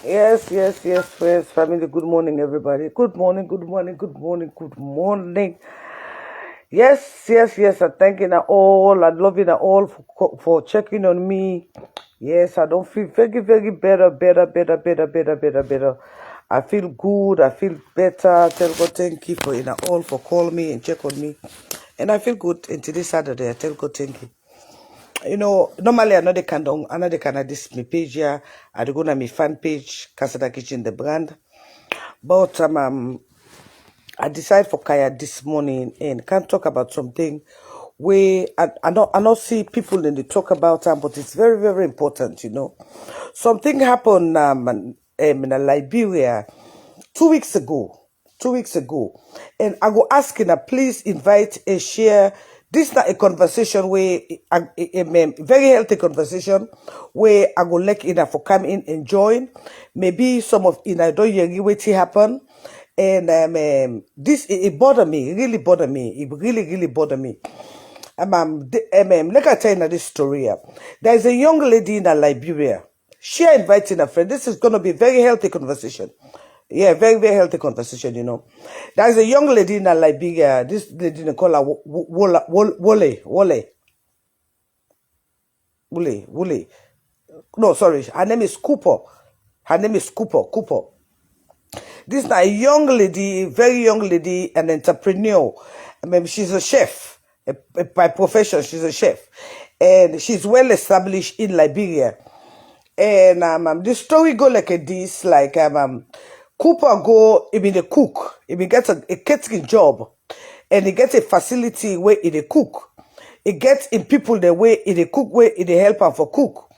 Yes, friends, family. Good morning, everybody. Good morning, good morning, good morning, good morning. Yes. I'm thanking you all. I'm loving you all for checking on me. Yes, I don't feel very better. I feel good. I feel better. Tell God thank you for you all for calling me and check on me. And I feel good. And today Saturday, I tell God thank you. Normally another kind of this my page here. I go to my fan page, Casada Kitchen the brand. But I decided for Kaya this morning and can't talk about something where I not see people in the talk about them, but it's very important. Something happened in Liberia 2 weeks ago. 2 weeks ago. And I go asking her, please invite and share. This is not a conversation where a very healthy conversation where I go like Ina for come in and join. Maybe some of Ina don't hear what happen. And this it bother me, it really bother me. It really bother me. Like I tell you this story. There is a young lady in Liberia. She inviting a friend. This is going to be a very healthy conversation. Yeah, very healthy conversation. There is a young lady in Liberia. This lady, they call her Wole. No, sorry. Her name is Cooper. Her name is Cooper. This is a young lady, very young lady, an entrepreneur. She's a chef. By profession, she's a chef. And she's well established in Liberia. And the story go like this, like Cooper go, he been a cook. He been get a catering job. And he gets a facility where he dey cook. He gets in people the way he dey cook, where he dey help am for cook.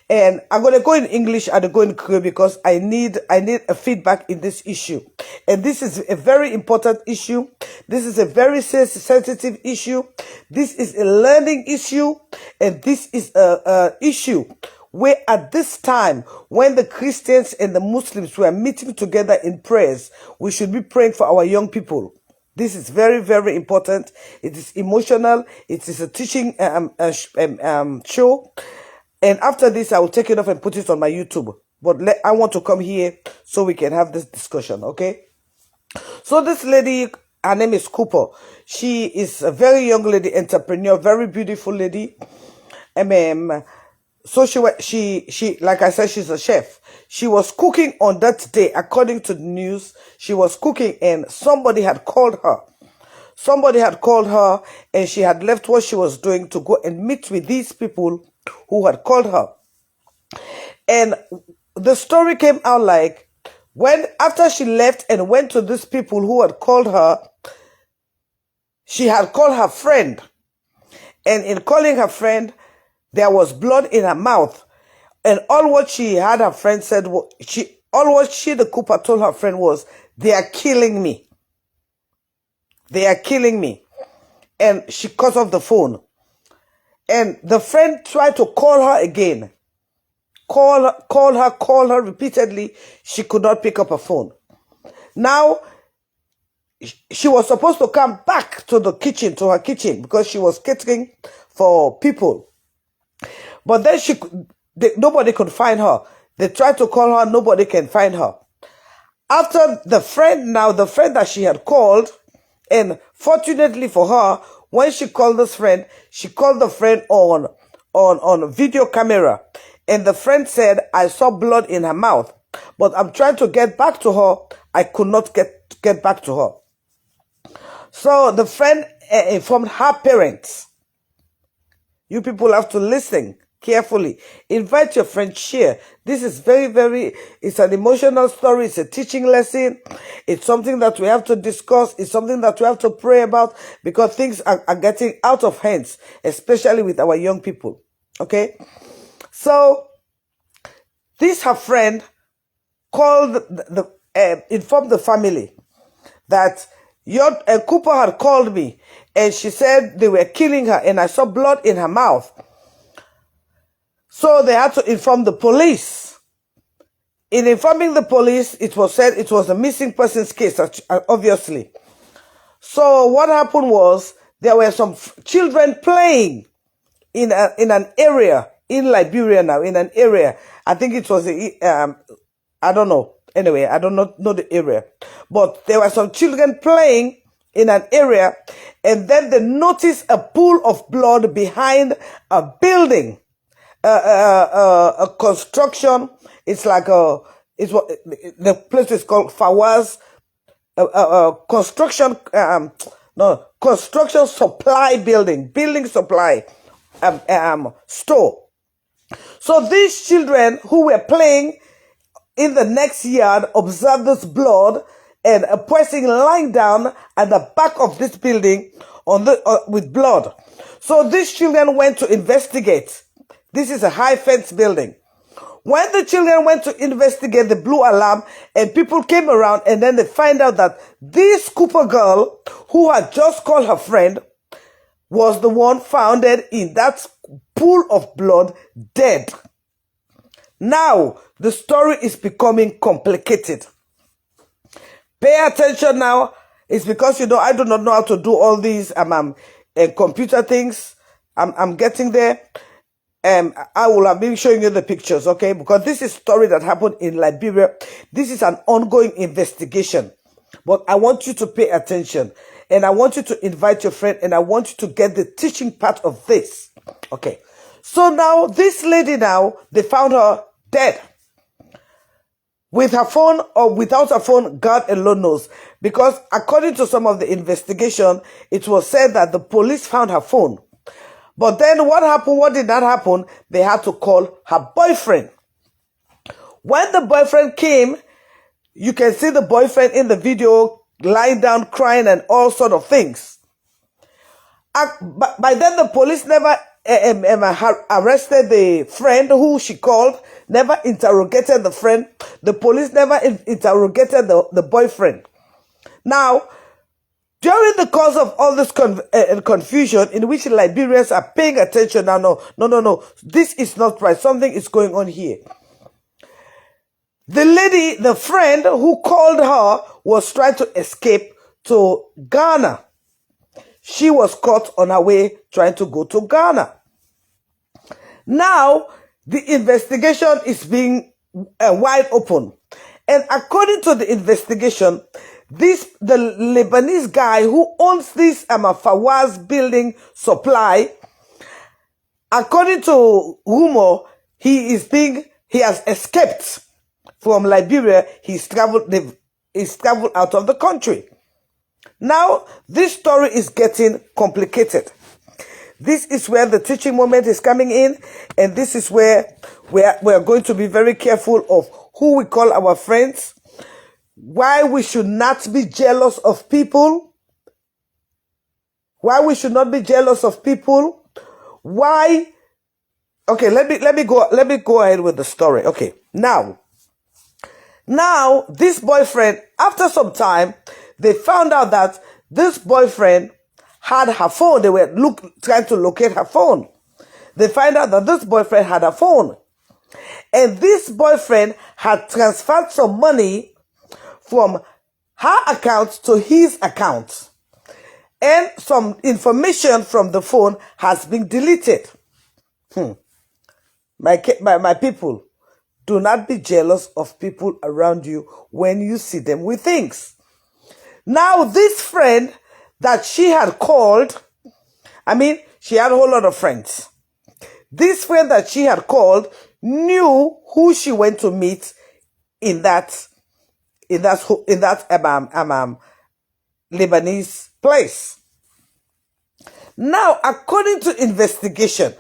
And I'm gonna go in English and go in Creole because I need a feedback in this issue. And this is a very important issue. This is a very sensitive issue. This is a learning issue, and this is a issue where at this time, when the Christians and the Muslims were meeting together in prayers, we should be praying for our young people. This is very important. It is emotional. It is a teaching show. And after this, I will take it off and put it on my YouTube. But I want to come here so we can have this discussion, okay? So this lady, her name is Cooper. She is a very young lady, entrepreneur, very beautiful lady. So she like I said, she's a chef. She was cooking on that day, according to the news. She was cooking and somebody had called her. Somebody had called her and she had left what she was doing to go and meet with these people who had called her. And the story came out like, after she left and went to these people who had called her, she had called her friend. And in calling her friend, there was blood in her mouth. And all what she had her friend said, the Cooper told her friend was, they are killing me. They are killing me. And she cut off the phone. And the friend tried to call her again. Call her repeatedly. She could not pick up her phone. Now, she was supposed to come back to her kitchen, because she was catering for people. But then nobody could find her. They tried to call her, nobody can find her. After the friend that she had called, and fortunately for her, when she called the friend on video camera. And the friend said, I saw blood in her mouth, but I'm trying to get back to her. I could not get back to her. So the friend informed her parents. You people have to listen carefully. Invite your friend, share. This is it's an emotional story. It's a teaching lesson. It's something that we have to discuss. It's something that we have to pray about, because things are getting out of hands, especially with our young people. Okay? So, her friend called informed the family that Cooper had called me, and she said they were killing her, and I saw blood in her mouth. So they had to inform the police. In informing the police, it was said it was a missing persons case, obviously. So what happened was, there were some children playing in an area in Liberia now, in an area. I think it was I don't know. Anyway, I don't know the area. But there were some children playing in an area, and then they noticed a pool of blood behind a building, a construction. It's like it's what the place is called Fawaz, construction, no, construction supply building supply, store. So these children who were playing in the next yard observed this blood and a person lying down at the back of this building with blood. So these children went to investigate. This is a high fence building. When the children went to investigate, the blue alarm, and people came around, and then they find out that this Cooper girl, who had just called her friend, was the one found in that pool of blood, dead. Now, the story is becoming complicated. Pay attention now. It's because, I do not know how to do all these computer things. I'm getting there. I will have been showing you the pictures, okay? Because this is a story that happened in Liberia. This is an ongoing investigation. But I want you to pay attention. And I want you to invite your friend. And I want you to get the teaching part of this. Okay. So now, this lady now, they found her dead. With her phone or without her phone, God alone knows. Because according to some of the investigation, it was said that the police found her phone. But then what happened? What did not happen? They had to call her boyfriend. When the boyfriend came, you can see the boyfriend in the video lying down crying and all sort of things. By then the police never arrested the friend who she called, never interrogated the friend. The police never interrogated the boyfriend. Now, during the course of all this confusion in which Liberians are paying attention now, no, this is not right. Something is going on here. The lady, the friend who called her was trying to escape to Ghana. She was caught on her way trying to go to Ghana. Now, the investigation is being wide open. And according to the investigation, the Lebanese guy who owns this Fawaz building supply, according to rumor, he has escaped from Liberia. He's traveled out of the country. Now, this story is getting complicated. This is where the teaching moment is coming in, and this is where we're going to be very careful of who we call our friends, why we should not be jealous of people, why we should not be jealous of people, why. Okay, let me go ahead with the story. Okay, now this boyfriend, after some time, they found out that this boyfriend had her phone. They were trying to locate her phone. They find out that this boyfriend had her phone. And this boyfriend had transferred some money from her account to his account. And some information from the phone has been deleted. My people, do not be jealous of people around you when you see them with things. Now, this friend that she had called, she had a whole lot of friends. This friend that she had called knew who she went to meet in that Lebanese place. Now, according to investigation,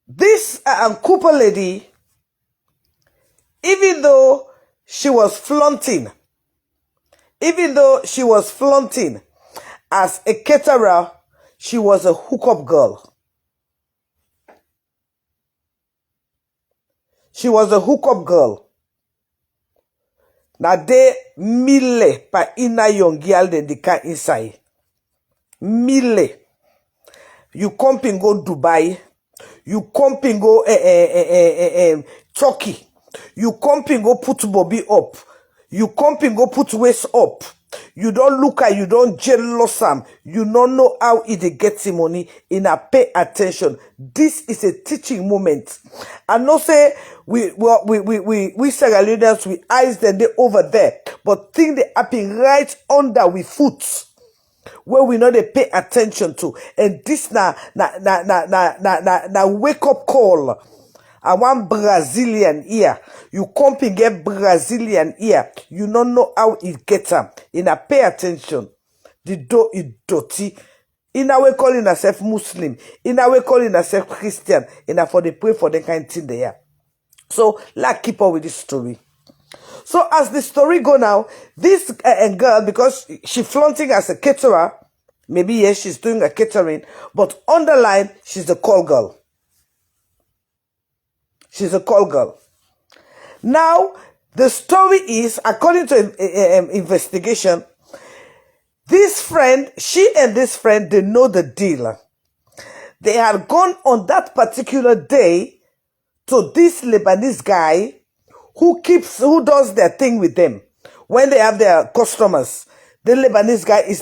this Cooper lady, even though she was flaunting as a caterer, she was a hookup girl. She was a hookup girl. Now de mille pa ina young girl de dika inside. Mille. You come and go Dubai. You come and go Turkey. You come and go put Bobby up. You come and go put waist up. You don't look at, you don't jealous am. You don't know how it gets him money. In a pay attention. This is a teaching moment. And not say we Sierra Leoneans, we eyes them they over there, but think they happen right under we foot, where we know they pay attention to. And this na wake up call. I want Brazilian here. You come and get Brazilian here. You don't know how it gets them. In a pay attention. The door is dirty. In a way calling herself Muslim. In a way calling herself Christian. In a for they pray for the kind of thing they are. So, like, keep up with this story. So, as the story go now, this girl, because she flaunting as a caterer, maybe yes, she's doing a catering, but underline, she's a call girl. She's a call girl. Now, the story is, according to investigation, this friend, she and this friend, they know the deal. They had gone on that particular day to this Lebanese guy who does their thing with them when they have their customers. The Lebanese guy is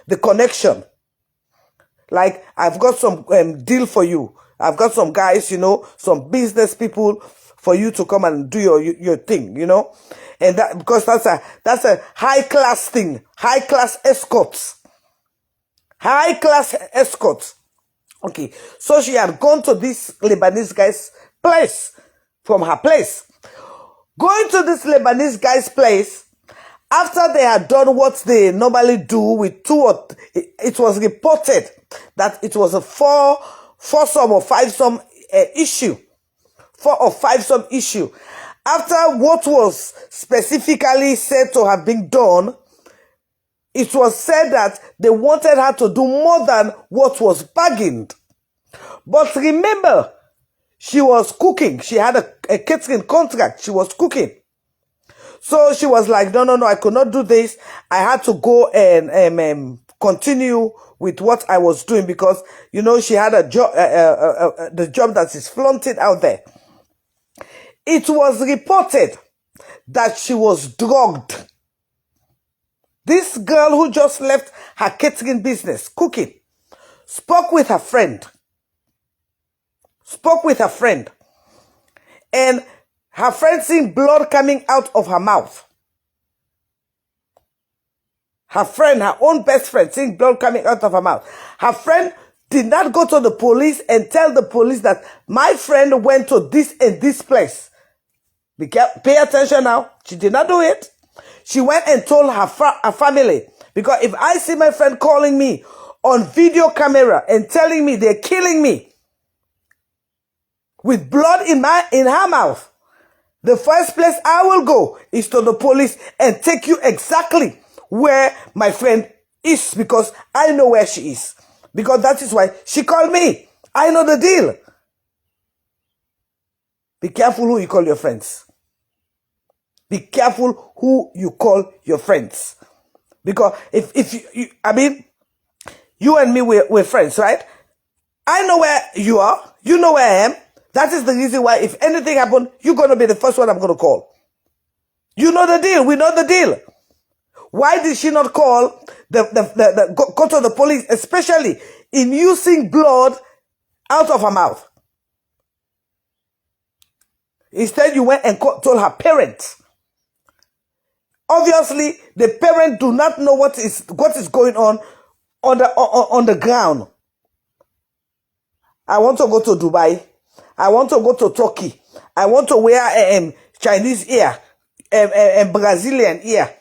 the connection. Like, I've got some deal for you. I've got some guys, you know, some business people for you to come and do your thing, you know. And that, because that's a high class thing, high class escorts. High class escorts. Okay, so she had gone to this Lebanese guy's place, from her place. Going to this Lebanese guy's place, after they had done what they normally do with it was reported that it was a four-some or five-some issue. 4 or 5-some issue. After what was specifically said to have been done, it was said that they wanted her to do more than what was bargained. But remember, she was cooking. She had a catering contract. She was cooking. So she was like, no, I could not do this. I had to go and continue with what I was doing because, you know, she had a job, the job that is flaunted out there. It was reported that she was drugged. This girl who just left her catering business, cooking, spoke with her friend. And her friend seen blood coming out of her mouth. Her friend, her own best friend, seeing blood coming out of her mouth. Her friend did not go to the police and tell the police that my friend went to this and this place. Pay attention now. She did not do it. She went and told her family. Because if I see my friend calling me on video camera and telling me they're killing me with blood in her mouth, the first place I will go is to the police and take you exactly where my friend is, because I know where she is. Because that is why she called me. I know the deal. Be careful who you call your friends. Be careful who you call your friends. Because if you I mean, you and me, we're friends, right? I know where you are. You know where I am. That is the reason why if anything happens, you're going to be the first one I'm going to call. You know the deal. We know the deal. Why did she not call go to the police, especially in using blood out of her mouth? Instead, you went and told her parents. Obviously, the parents do not know what is going on the ground. I want to go to Dubai. I want to go to Turkey. I want to wear Chinese ear, Brazilian ear.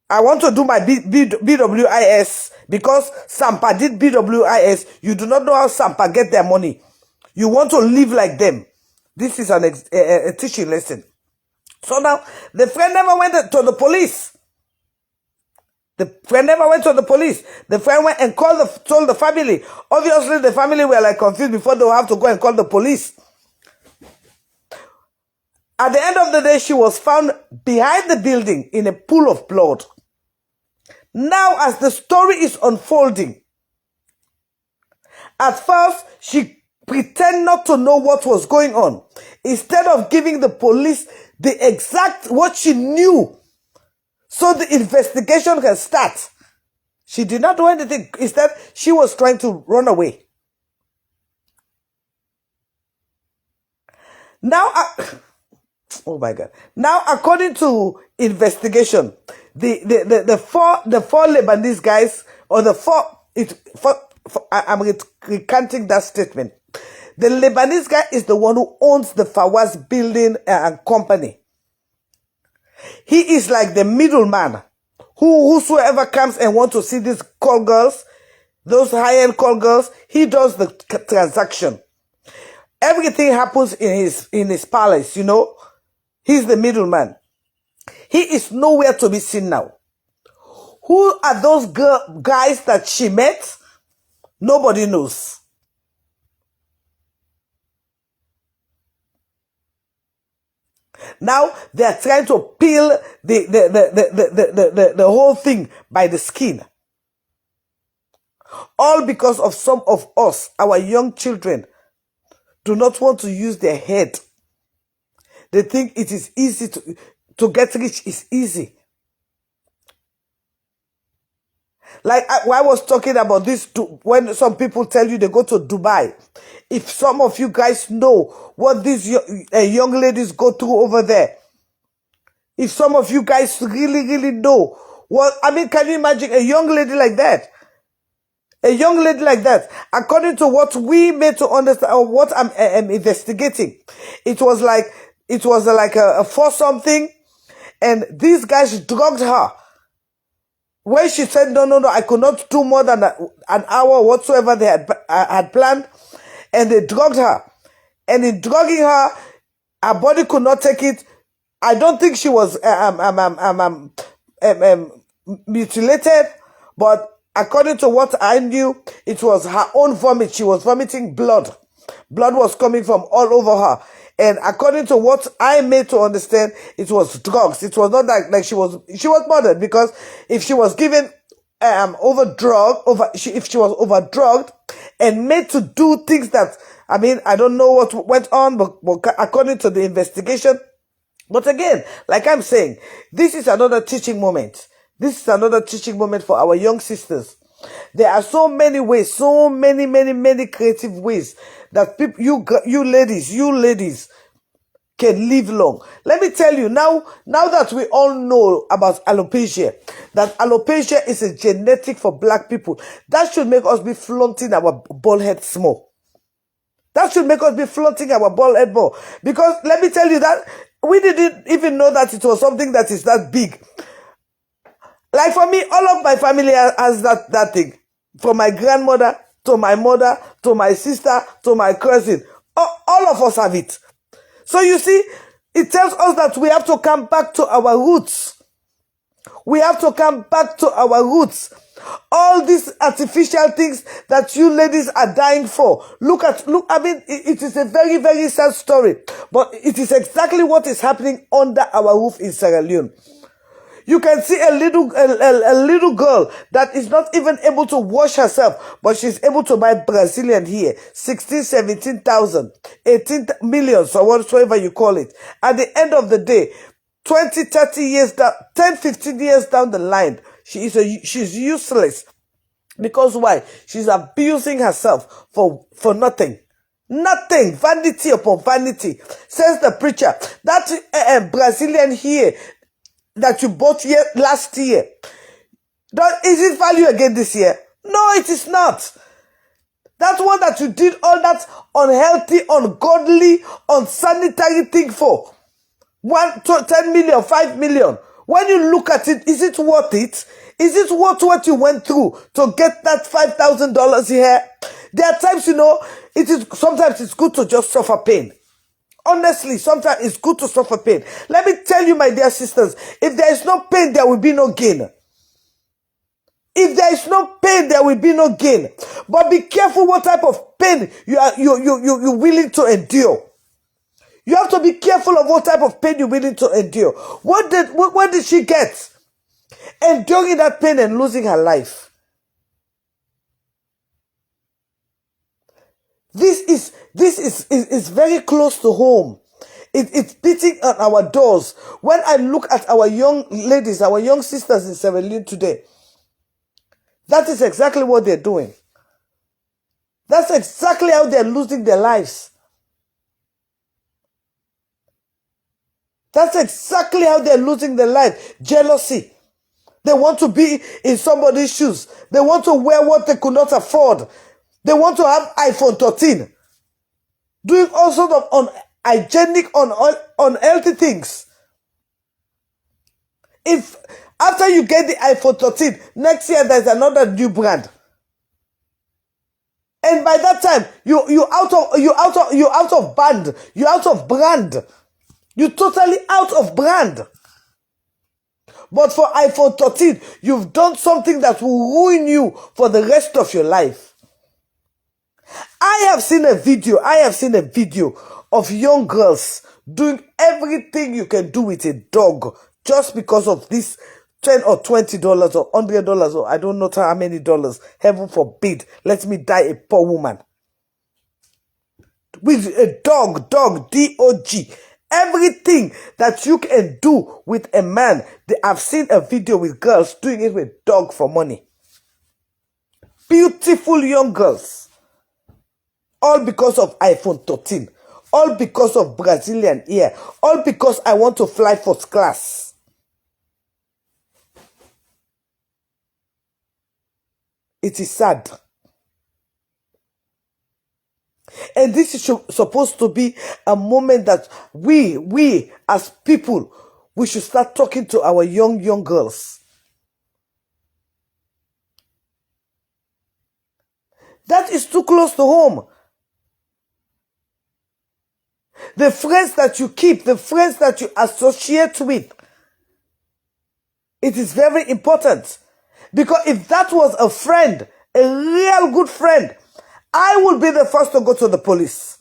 I want to do my BWIS because Sampa did BWIS. You do not know how Sampa get their money. You want to live like them. This is a teaching lesson. So now, the friend never went to the police. The friend never went to the police. The friend went and told the family. Obviously, the family were like confused before they would have to go and call the police. At the end of the day, she was found behind the building in a pool of blood. Now, as the story is unfolding, at first, she pretended not to know what was going on. Instead of giving the police the exact what she knew so the investigation can start. She did not do anything. Instead, she was trying to run away. Now, oh my God. Now, according to investigation, the four Lebanese guys, or I'm recanting that statement. The Lebanese guy is the one who owns the Fawaz building company. He is like the middleman. Whosoever comes and wants to see these call girls, those high-end call girls, he does the transaction. Everything happens in his palace, you know. He's the middleman. He is nowhere to be seen now. Who are those guys that she met? Nobody knows. Now they are trying to peel the whole thing by the skin. All because of some of us, our young children, do not want to use their head. They think it is easy to get rich is easy. Like I was talking about this when some people tell you they go to Dubai. If some of you guys know what these young ladies go through over there, if some of you guys really know what, I mean, can you imagine a young lady like that? A young lady like that, according to what we made to understand, or what I'm investigating, it was like a for something, and these guys drugged her. When she said, no, I could not do more than an hour whatsoever they had planned, and they drugged her. And in drugging her, her body could not take it. I don't think she was mutilated, but according to what I knew, it was her own vomit. She was vomiting blood. Blood was coming from all over her. And according to what I made to understand, it was drugs. It was not like she was bothered, because if she was given if she was overdrugged and made to do things that, I mean, I don't know what went on, but according to the investigation. But again, like I'm saying, this is another teaching moment. This is another teaching moment for our young sisters. There are so many ways, so many creative ways that people, you ladies can live long. Let me tell you, now that we all know about alopecia, that alopecia is a genetic for black people, that should make us be flaunting our bald heads more. That should make us be flaunting our bald head more. Because let me tell you that we didn't even know that it was something that is that big. Like for me, all of my family has that thing. From my grandmother, to my mother, to my sister, to my cousin. All of us have it. So you see, it tells us that we have to come back to our roots. We have to come back to our roots. All these artificial things that you ladies are dying for. Look, I mean, it is a very sad story. But it is exactly what is happening under our roof in Sierra Leone. You can see a little girl that is not even able to wash herself, but she's able to buy Brazilian here, 16, 17,000, 18 million, or whatsoever you call it. At the end of the day, 20, 30 years down, 10, 15 years down the line, she's useless. Because why? She's abusing herself for nothing. Nothing. Vanity upon vanity. Says the preacher. That Brazilian here that you bought last year, is it value again this year? No, it is not. That one that you did all that unhealthy, ungodly, unsanitary thing for, 10 million, 5 million. When you look at it, is it worth it? Is it worth what you went through to get that $5,000 here? There are times, sometimes it's good to just suffer pain. Honestly, sometimes it's good to suffer pain. Let me tell you, my dear sisters, if there is no pain, there will be no gain. If there is no pain, there will be no gain. But be careful what type of pain you're willing to endure. You have to be careful of what type of pain you're willing to endure. What did she get? Enduring that pain and losing her life. This is very close to home. It's beating on our doors. When I look at our young ladies, our young sisters in Sierra Leone today, that is exactly what they're doing. That's exactly how they're losing their lives. That's exactly how they're losing their life. Jealousy. They want to be in somebody's shoes. They want to wear what they could not afford. They want to have iPhone 13. Doing all sorts of unhygienic, unhealthy things. If after you get the iPhone 13, next year there's another new brand. And by that time, you're out of band. You're out of brand. You're totally out of brand. But for iPhone 13, you've done something that will ruin you for the rest of your life. I have seen a video of young girls doing everything you can do with a dog just because of this $10 or $20 or $100 or I don't know how many dollars. Heaven forbid, let me die a poor woman. With a dog, D-O-G. Everything that you can do with a man. I've seen a video with girls doing it with dog for money. Beautiful young girls. All because of iPhone 13. All because of Brazilian ear. All because I want to fly first class. It is sad. And this is supposed to be a moment that we as people, we should start talking to our young girls. That is too close to home. The friends that you keep, the friends that you associate with, it is very important. Because if that was a friend, a real good friend, I will be the first to go to the police.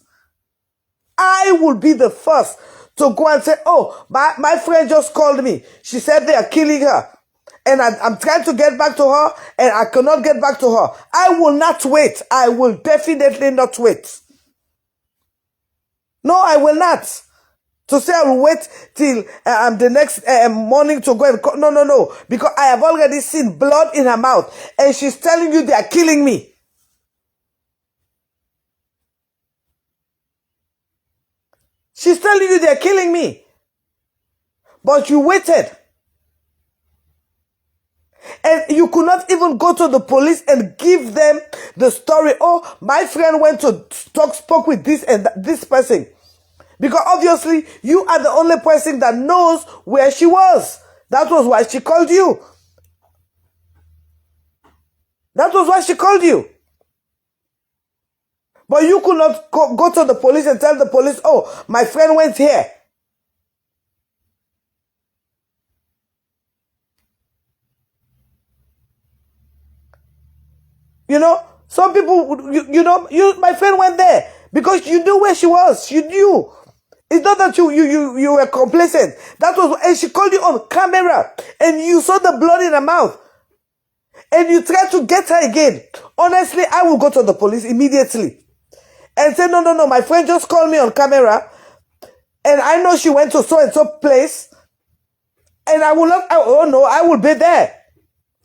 I will be the first to go and say, oh, my friend just called me. She said they are killing her. And I'm trying to get back to her and I cannot get back to her. I will not wait. I will definitely not wait. No, I will not. To say I will wait till the next morning to go and call. No. Because I have already seen blood in her mouth. And she's telling you they are killing me. She's telling you they're killing me. But you waited. And you could not even go to the police and give them the story. Oh, my friend went to spoke with this and this person. Because obviously, you are the only person that knows where she was. That was why she called you. That was why she called you. But you could not go to the police and tell the police, oh, my friend went here. You know, some people, my friend went there because you knew where she was. You knew. It's not that you were complacent. That was, and she called you on camera and you saw the blood in her mouth and you tried to get her again. Honestly, I will go to the police immediately and say, no, my friend just called me on camera and I know she went to so-and-so place and I will not, I will be there.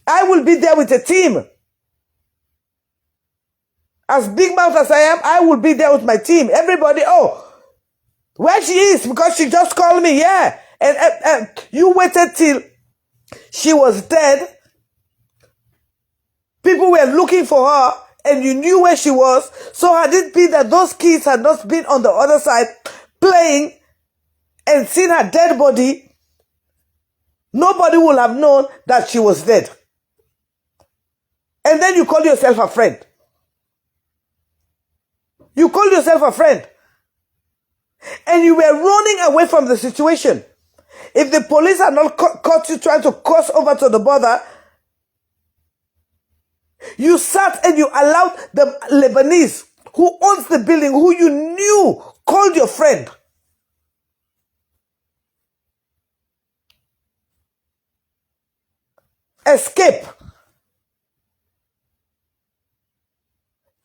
I will be there with a team. As big mouth as I am, I will be there with my team. Everybody, where she is, because she just called me, yeah. And you waited till she was dead. People were looking for her, and you knew where she was. So had it been that those kids had not been on the other side playing and seen her dead body, nobody would have known that she was dead. And then you call yourself a friend. You call yourself a friend. And you were running away from the situation. If the police had not caught you trying to cross over to the border, you sat and you allowed the Lebanese who owns the building, who you knew, called your friend. Escape.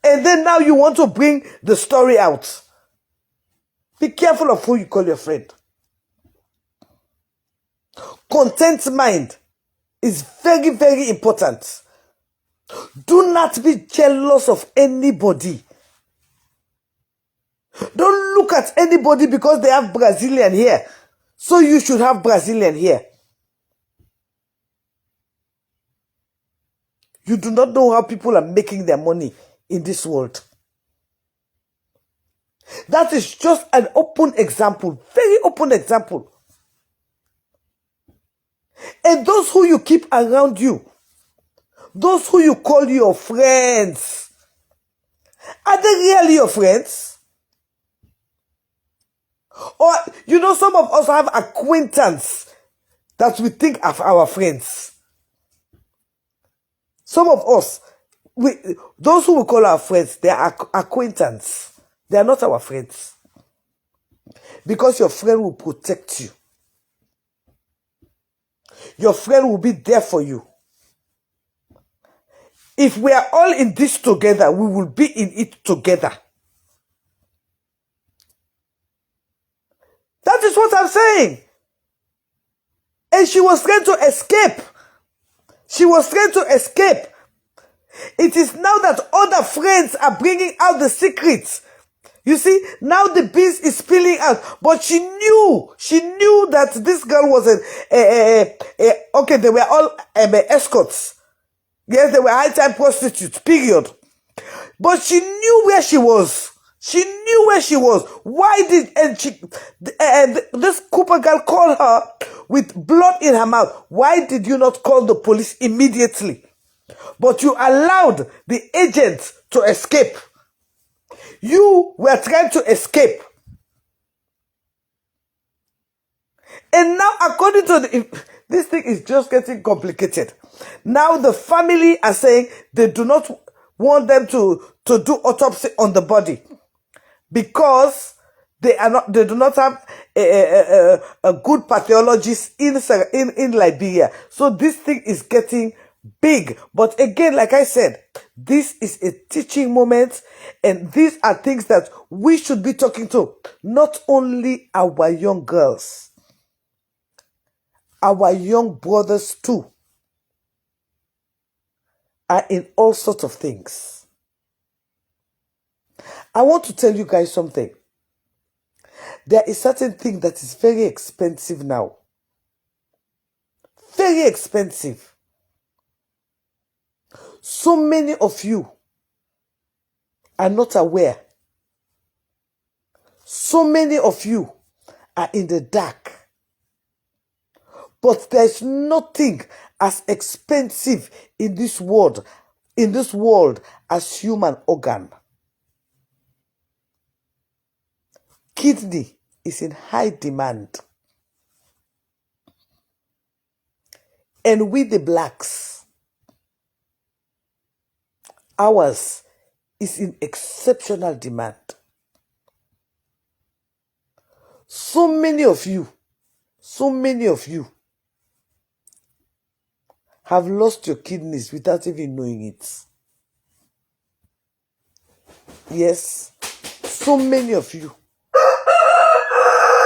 And then now you want to bring the story out. Be careful of who you call your friend. Content mind is very, very important. Do not be jealous of anybody. Don't look at anybody because they have Brazilian hair, so you should have Brazilian hair. You do not know how people are making their money in this world. That is just an open example, very open example. And those who you keep around you, those who you call your friends, are they really your friends? Or, some of us have acquaintance that we think of our friends. Some of us, those who we call our friends, they are acquaintance. They are not our friends. Because your friend will protect you. Your friend will be there for you. If we are all in this together, we will be in it together. That is what I'm saying. And she was trying to escape. She was trying to escape. It is now that other friends are bringing out the secrets. You see, now the beast is spilling out. But she knew that this girl was okay, they were all escorts. Yes, they were high-time prostitutes, period. But she knew where she was. She knew where she was. Why did this Cooper girl call her with blood in her mouth? Why did you not call the police immediately? But you allowed the agent to escape. You were trying to escape. And now, according to this thing is just getting complicated. Now the family are saying they do not want them to do autopsy on the body because they do not have a good pathologist in Liberia. So this thing is getting big. But again, like I said, this is a teaching moment, and these are things that we should be talking to, not only our young girls, our young brothers too are in all sorts of things. I want to tell you guys something. There is certain thing that is very expensive now. Very expensive. So many of you are not aware. So many of you are in the dark. But there's nothing as expensive in this world as human organ. Kidney is in high demand. And we the blacks, ours is in exceptional demand. So many of you have lost your kidneys without even knowing it. Yes, so many of you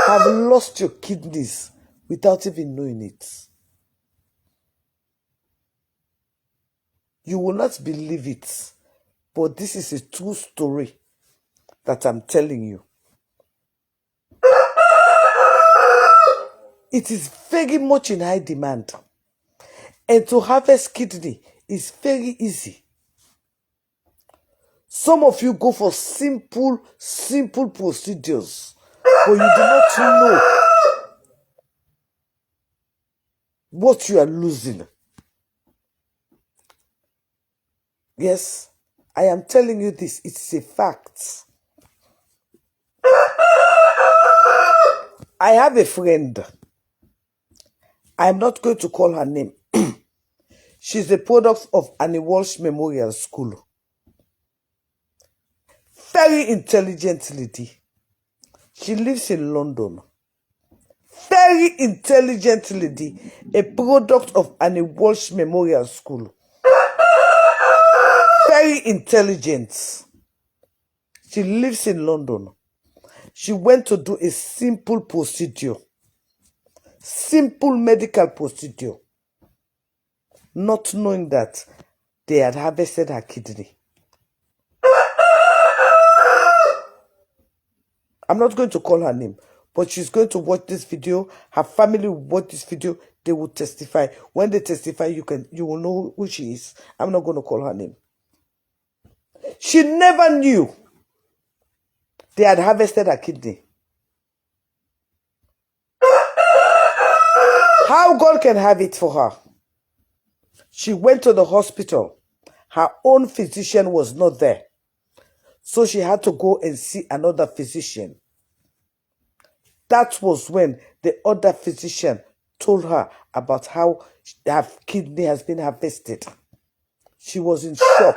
have lost your kidneys without even knowing it. You will not believe it, but this is a true story that I'm telling you. It is very much in high demand. And to harvest kidney is very easy. Some of you go for simple procedures, but you do not know what you are losing. Yes, I am telling you this. It's a fact. I have a friend. I am not going to call her name. She's a product of Annie Walsh Memorial School. Very intelligent lady. She lives in London. Very intelligent lady. A product of Annie Walsh Memorial School. Very intelligent. She lives in London. She went to do a simple procedure. Simple medical procedure. Not knowing that they had harvested her kidney. I'm not going to call her name, but she's going to watch this video. Her family will watch this video. They will testify. When they testify, you will know who she is. I'm not going to call her name. She never knew they had harvested her kidney. How God can have it for her? She went to the hospital. Her own physician was not there. So she had to go and see another physician. That was when the other physician told her about how her kidney has been harvested. She was in shock.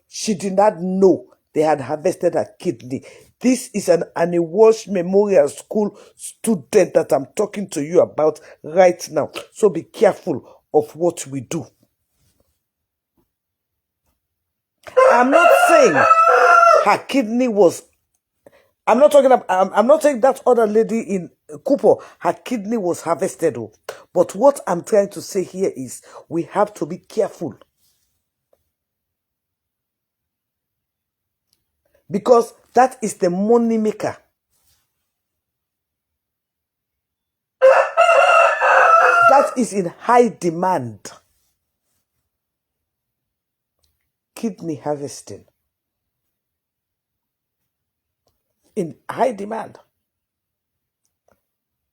She did not know they had harvested her kidney. This is an Annie Walsh Memorial School student that I'm talking to you about right now. So be careful of what we do. I'm not saying her kidney was... I'm not saying that other lady in Cooper, her kidney was harvested. But what I'm trying to say here is we have to be careful. Because that is the money maker. That is in high demand. Kidney harvesting. In high demand.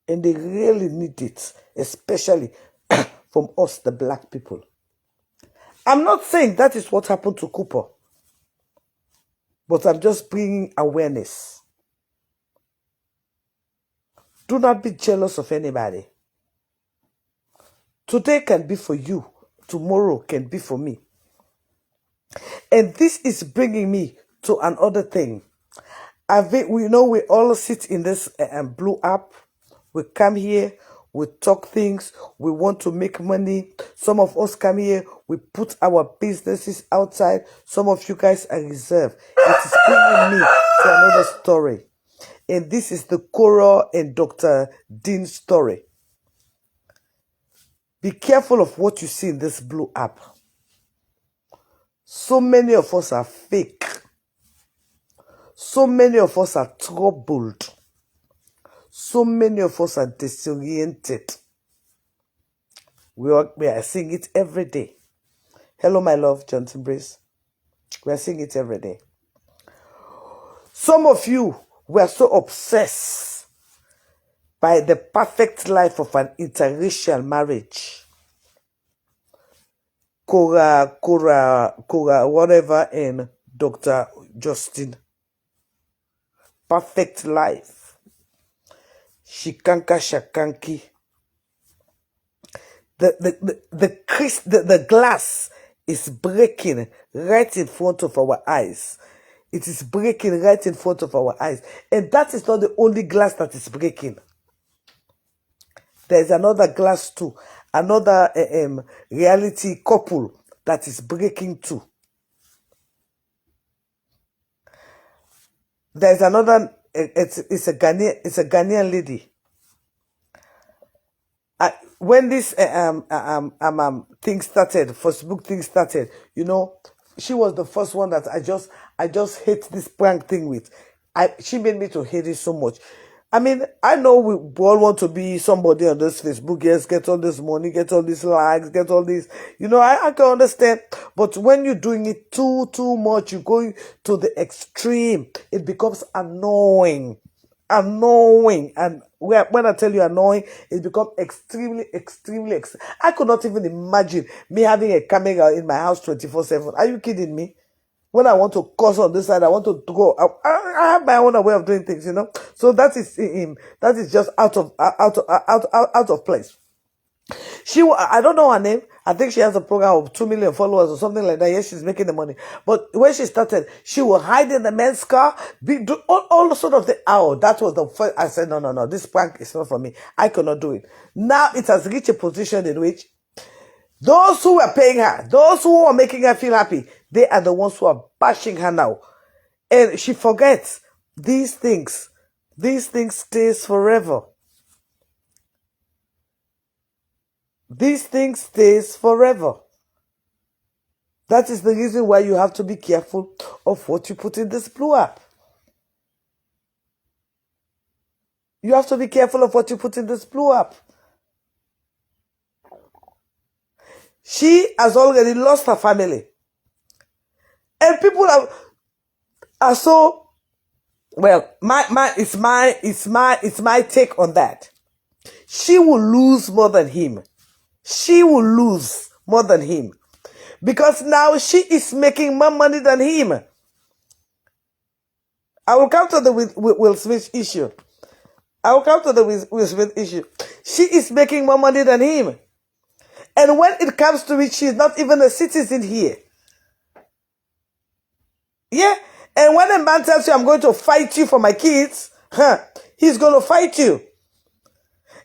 And they really need it, especially from us, the black people. I'm not saying that is what happened to Cooper, but I'm just bringing awareness. Do not be jealous of anybody. Today can be for you. Tomorrow can be for me. And this is bringing me to another thing. We all sit in this blue app. We come here, we talk things, we want to make money. Some of us come here, we put our businesses outside. Some of you guys are reserved. It is bringing me to another story. And this is the Cora and Dr. Dean story. Be careful of what you see in this blue app. So many of us are fake. So many of us are troubled. So many of us are disoriented. We are seeing it every day. Hello, my love, Johnson Brace. We are seeing it every day. Some of you were so obsessed by the perfect life of an interracial marriage. Cora, whatever, and Dr. Justin. Perfect life. Shikanka shakanki. The glass is breaking right in front of our eyes. It is breaking right in front of our eyes. And that is not the only glass that is breaking. There is another glass too. Another reality couple that is breaking too. There's another, it's a Ghanaian lady. When this thing started, Facebook thing started, she was the first one that I just hate this prank thing with. She made me to hate it so much. I mean, I know we all want to be somebody on this Facebook, yes, get all this money, get all these likes, get all this, I can understand. But when you're doing it too much, you're going to the extreme, it becomes annoying. And when I tell you annoying, it becomes extremely. I could not even imagine me having a camera in my house 24/7. Are you kidding me? When I want to curse on this side, I want to go. I have my own way of doing things, So that is just out of place. I don't know her name. I think she has a program of 2 million followers or something like that. Yes, she's making the money. But when she started, she will hide in the men's car, do all sort of that was the first. I said, no, this prank is not for me. I cannot do it. Now it has reached a position in which those who were paying her, those who are making her feel happy, they are the ones who are bashing her now. And she forgets These things stays forever. These things stays forever. That is the reason why you have to be careful of what you put in this blue app. You have to be careful of what you put in this blue app. She has already lost her family. And people are so, well, it's my take on that. She will lose more than him. She will lose more than him. Because now she is making more money than him. I will come to the Will Smith issue. She is making more money than him. And when it comes to it, she's not even a citizen here. Yeah? And when a man tells you, I'm going to fight you for my kids, he's going to fight you.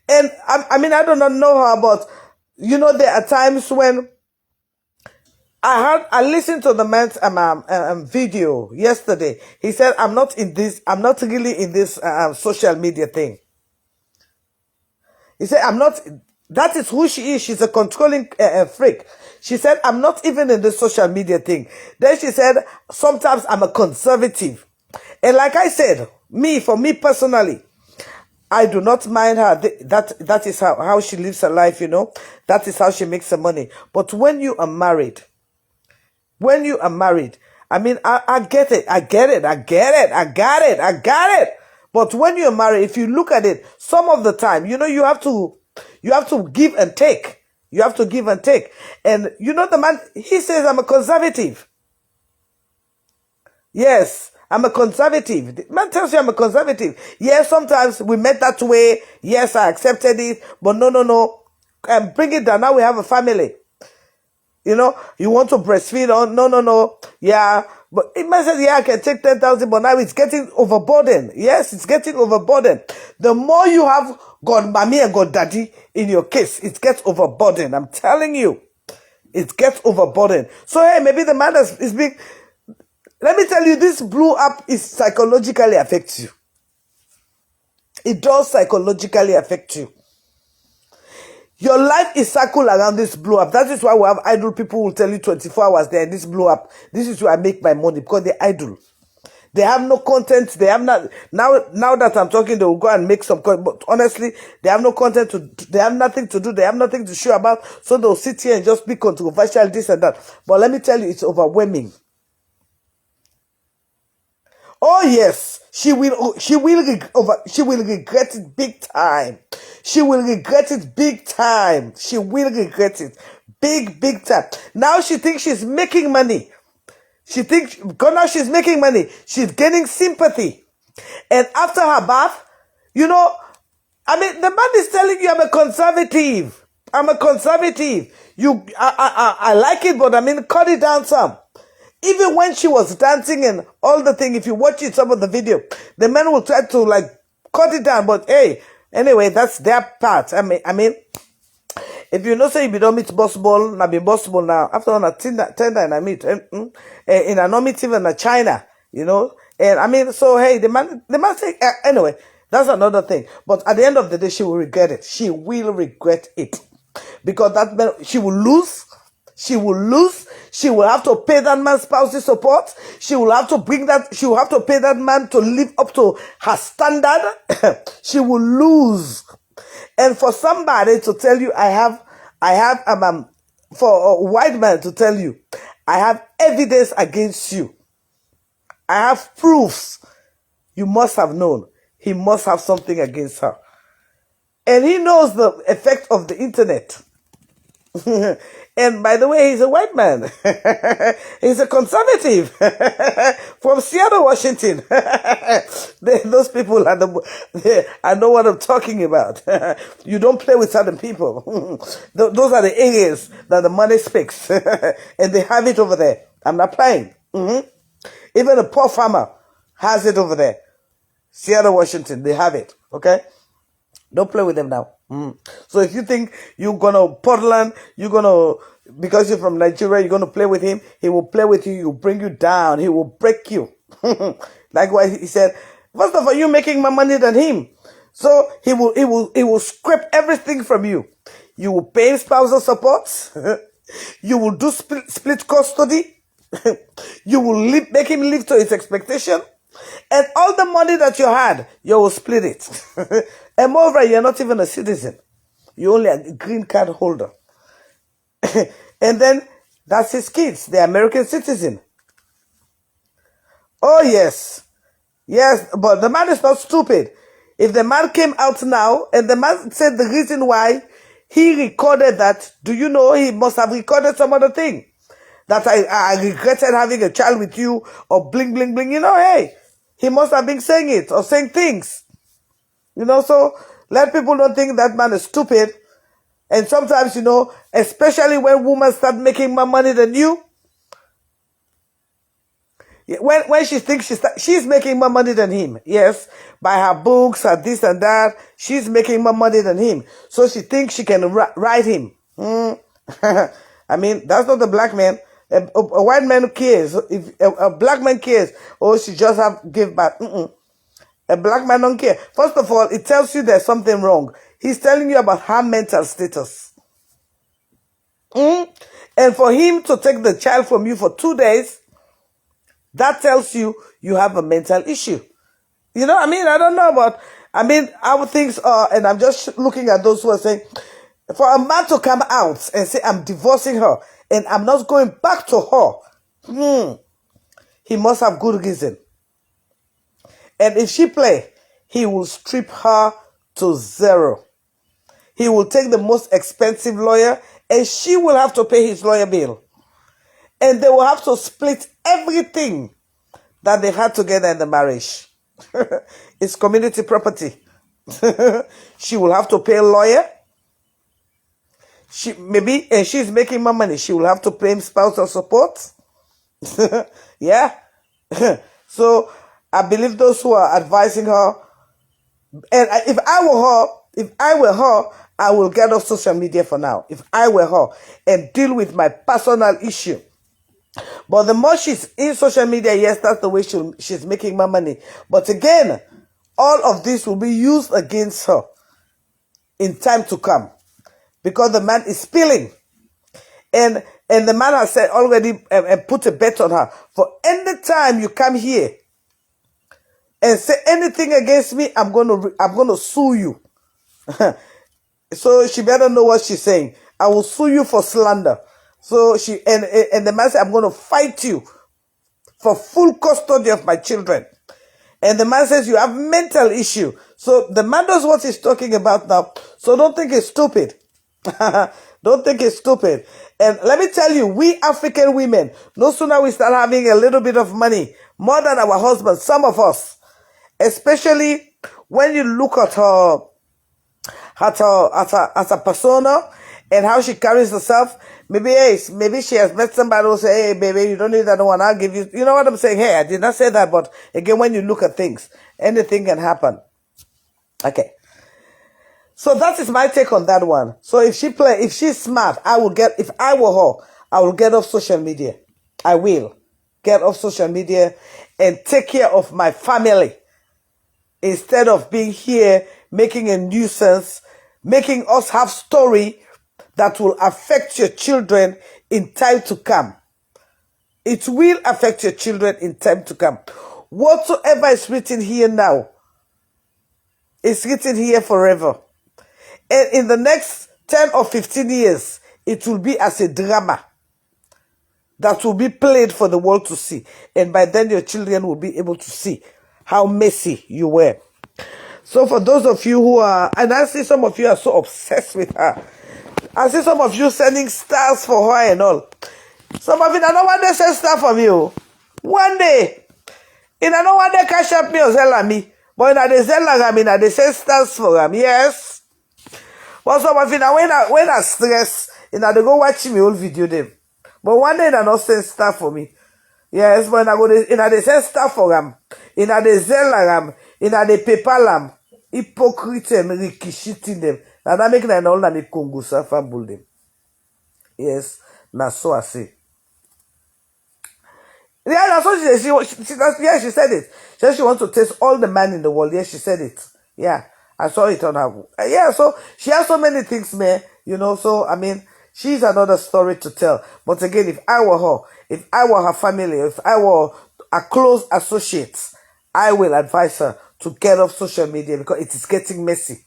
And I do not know her, but, there are times when I listened to the man's video yesterday. He said, I'm not really in this social media thing. He said, that is who she is. She's a controlling freak. She said, I'm not even in the social media thing. Then she said, sometimes I'm a conservative. And like I said, for me personally, I do not mind her. That is how she lives her life, That is how she makes her money. But when you are married, I get it. But when you're married, if you look at it, some of the time, you have to give and take. You have to give and take. And the man, he says, I'm a conservative. Yes, I'm a conservative. The man tells you I'm a conservative. Yes, sometimes we met that way. Yes, I accepted it. But no. Bring it down. Now we have a family. You want to breastfeed on? No. Yeah. But it might say, I can take 10,000, but now it's getting overburdened. Yes, it's getting overburdened. The more you have God mommy and God daddy in your case, it gets overburdened. I'm telling you, it gets overburdened. So, hey, maybe the man is being, let me tell you, this blue app is psychologically affects you. It does psychologically affect you. Your life is circled around this blue app. That is why we have idle people who will tell you 24 hours they're in this blue app. This is where I make my money, because they're idle. They have no content. They have not. Now that I'm talking, they will go and make some content. But honestly, they have no content they have nothing to do. They have nothing to show about. So they'll sit here and just be controversial, this and that. But let me tell you, it's overwhelming. Oh yes, she will regret it big time. She will regret it big time. She will regret it big time. Now she thinks she's making money. Because now she's making money, she's gaining sympathy. And after her bath, the man is telling you, I'm a conservative. I like it, but cut it down some. Even when she was dancing and all the thing, if you watch it, some of the video, the men will try to cut it down. But hey, anyway, that's their part. If you say you don't meet boss ball, na be boss ball now. After on a tender and I meet in a normative in China, And so hey, the man say anyway, that's another thing. But at the end of the day, she will regret it. She will regret it. Because that man, she will lose. She will have to pay that man's spousal support. She will have to pay that man to live up to her standard. She will lose. And for somebody to tell you, for a white man to tell you, I have evidence against you. I have proofs. You must have known. He must have something against her. And he knows the effect of the internet. And by the way, he's a white man. He's a conservative from Seattle, Washington. Those people I know what I'm talking about. You don't play with certain people. Those are the areas that the money speaks. And they have it over there. I'm not playing. Even a poor farmer has it over there. Seattle, Washington, they have it. Okay? Don't play with them now. So if you think you're gonna Portland, because you're from Nigeria, you're gonna play with him, he will play with you, he'll bring you down, he will break you. Like what he said, First of all, you making more money than him. So he will scrape everything from you. You will pay spousal support. You will do split custody. You will make him live to his expectation. And all the money that you had, you will split it. And moreover, you're not even a citizen. You're only a green card holder. And then that's his kids. They're American citizen. Oh, yes. Yes, but the man is not stupid. If the man came out now and the man said the reason why he recorded that, do you know he must have recorded some other thing? That I regretted having a child with you or bling, bling, bling. You know, hey, he must have been saying it or saying things. You know, so let people don't think that man is stupid. And sometimes, you know, especially when women start making more money than you, when she thinks she's making more money than him, yes, by her books, her this and that, she's making more money than him. So she thinks she can write him. I mean, that's not a black man. A white man cares. If a black man cares, oh, she just have give back. A black man don't care. First of all, it tells you there's something wrong. He's telling you about her mental status. And for him to take the child from you for 2 days, that tells you you have a mental issue. You know what I mean? I don't know, but I mean, how things are, and I'm just looking at those who are saying, for a man to come out and say, I'm divorcing her, and I'm not going back to her, he must have good reason. And if she play, he will strip her to zero. He will take the most expensive lawyer, and she will have to pay his lawyer bill. And they will have to split everything that they had together in the marriage. It's community property. She will have to pay a lawyer. And she's making more money. She will have to pay him spousal support. Yeah. So I believe those who are advising her. And if I were her, I will get off social media for now. If I were her, and deal with my personal issue. But the more she's in social media, yes, that's the way she's making more money. But again, all of this will be used against her in time to come. Because the man is spilling. And the man has said already and put a bet on her. For any time you come here and say anything against me, I'm gonna sue you. So she better know what she's saying. I will sue you for slander. So and the man said, I'm going to fight you for full custody of my children. And the man says, you have mental issue. So the man knows what he's talking about now. So don't think it's stupid. Don't think it's stupid. And let me tell you, we African women, no sooner we start having a little bit of money, more than our husbands, some of us, especially when you look at her as a persona and how she carries herself. Maybe she has met somebody who say, hey, baby, you don't need that one. I'll give you. You know what I'm saying? Hey, I did not say that. But again, when you look at things, anything can happen. Okay. So that is my take on that one. So if she's smart, if I were her, I will get off social media. I will get off social media and take care of my family instead of being here making a nuisance, making us have story that will affect your children in time to come. It will affect your children in time to come. Whatsoever is written here now is written here forever. And in the next 10 or 15 years, it will be as a drama that will be played for the world to see. And by then, your children will be able to see how messy you were. So for those of you who are, and I see some of you are so obsessed with her. I see some of you sending stars for her and all. Some of you, I don't want to send stars for me. One day, I don't want to cash up me or sell me. But they sell me, they send stars for them. Yes. But some of you, when I stress, they go watch me old video them. But one day, they not send stars for me. Yes, but they send stars for them. They sell them. They PayPal them. Hypocrite and rikishiti them. And that make them all that Congo suffer bull them. Yes, now so I say. Yeah, that's what she said it. She said she wants to taste all the man in the world. Yes, she said it. Yeah, I saw it on her. Yeah, so she has so many things, man. So I mean, she's another story to tell. But again, if I were her, if I were her family, if I were a close associate, I will advise her to get off social media because it is getting messy.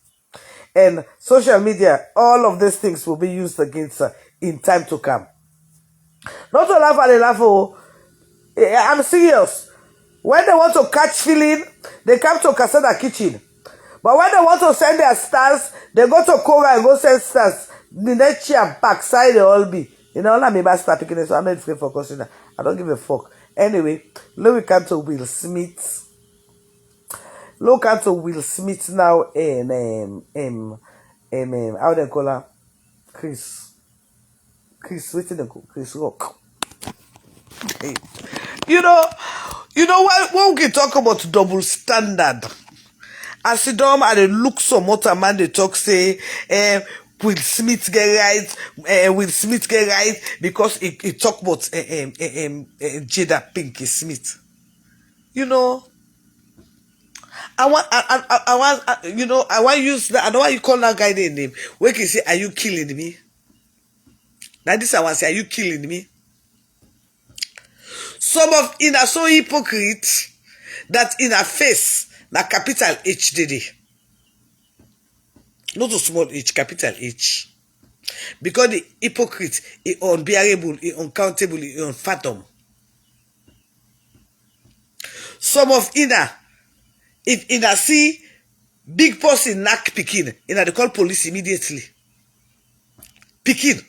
And social media, all of these things will be used against her in time to come. Not to laugh at the laugh, oh. I'm serious. When they want to catch feeling, they come to Casada Kitchen. But when they want to send their stars, they go to Kora and go send stars. The next year, backside they all be. Let me about start picking it, so I'm not afraid for cussing. I don't give a fuck. Anyway, let me come to Will Smith. Look at Will Smith now and how they call her? Chris, waiting the Chris Rock. When we talk about double standard, I sit down and they look some other man they talk say Will Smith get right, because he talk about Jada Pinkett Smith. I want use that. I know why you call that guy name. Where can you say, are you killing me? Now this I want to say, are you killing me? Some of in are so hypocrite that in a face, na capital H did it. Not a small H, capital H. Because the hypocrite is unbearable, is uncountable, is unfathom. Some of Ina, if Ina see big person knock Pikin, Ina they call police immediately. Pikin.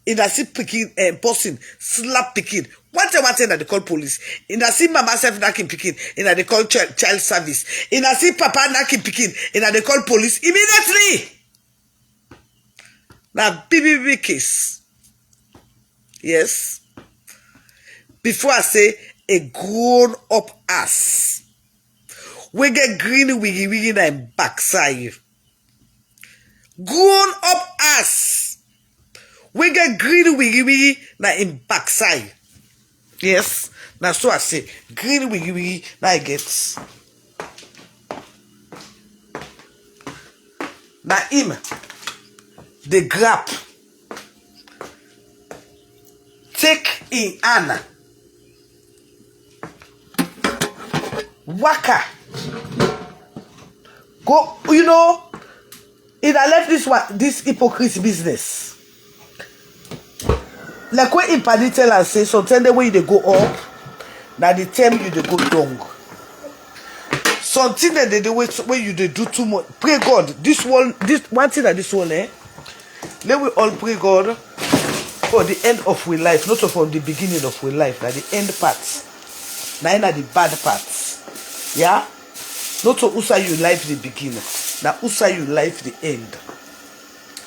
Ina see Pikin person slap Pikin. One time that they call police. Ina see mama self knocking Pikin, Ina they call child service. Ina see papa knocking Pikin, Ina they call police immediately. Now BBB case. Yes. Before I say a grown up ass. We get green wiggy and backside. Grown up ass. We get green wiggy na in backside. Yes. Now so I say green wiggy now I get. Now him the grab. Take in Anna. Waka. Go, if I left this hypocrite business. Like when Impadi tell and say, sometimes the way they go up, now the time you they go down. Something that they do when you they do too much. Pray God. This one thing that this one, let we all pray God for the end of our life, not from the beginning of our life, now the end parts. Now the bad parts. Yeah? Not to usa you life the beginning. Now usa you life the end.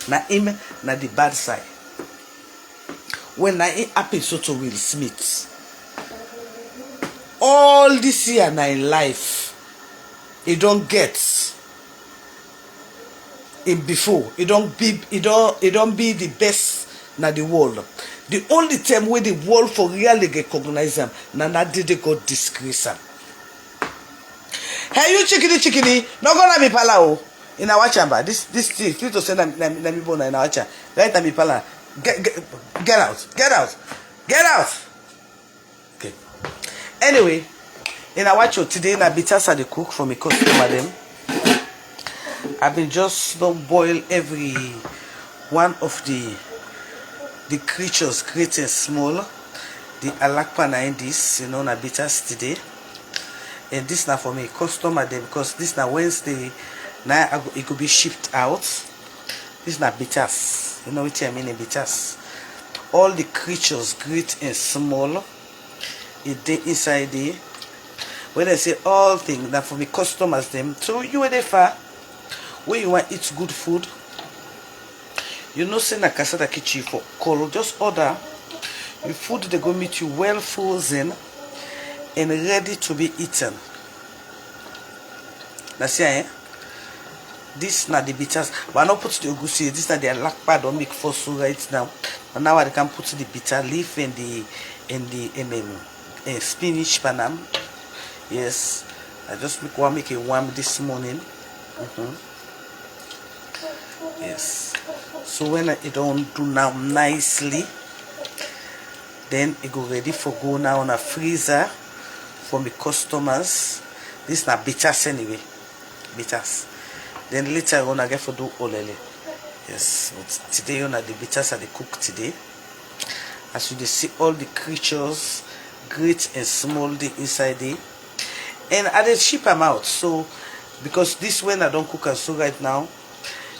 Now him na the bad side. When I happen so to Will Smith. All this year na in life, he don't get it before. He don't be the best na the world. The only time where the world for really recognize him, na did they go disgrace him. Hey, you chickeny, not gonna be pala in our chamber. This thing, please to send me bona in our chamber. Right, me pala. Get out. Okay. Anyway, in our show today, na bitters are the cook for me customer them. I've been just don't boil every one of the creatures, great and small. The alakpa na in this, na bitters today. And this now for me customer them because this now Wednesday now it could be shipped out. This now bitters. You know what I mean, bitters. All the creatures, great and small, it they inside there. When I say all things, that for me customers them. So you were there far. When you want eat good food, you know send a Casada Kitchen for call. Just order. Your food they go meet you well frozen and ready to be eaten. That's it, This na the bitters, but I not put the ogusi. This na the alakpa don't make for so right now. And now I can put the bitter leaf and the spinach panam. Yes, I just make a warm this morning. Yes, so when it don't do now nicely, then it go ready for go now on a freezer for my customers. This na bitters anyway, bitters. Then later on I get for do olele. Yes, but today on the bitters are the cook today. As you see all the creatures, great and small, the inside there. And I did ship them out. So because this one I don't cook and so right now,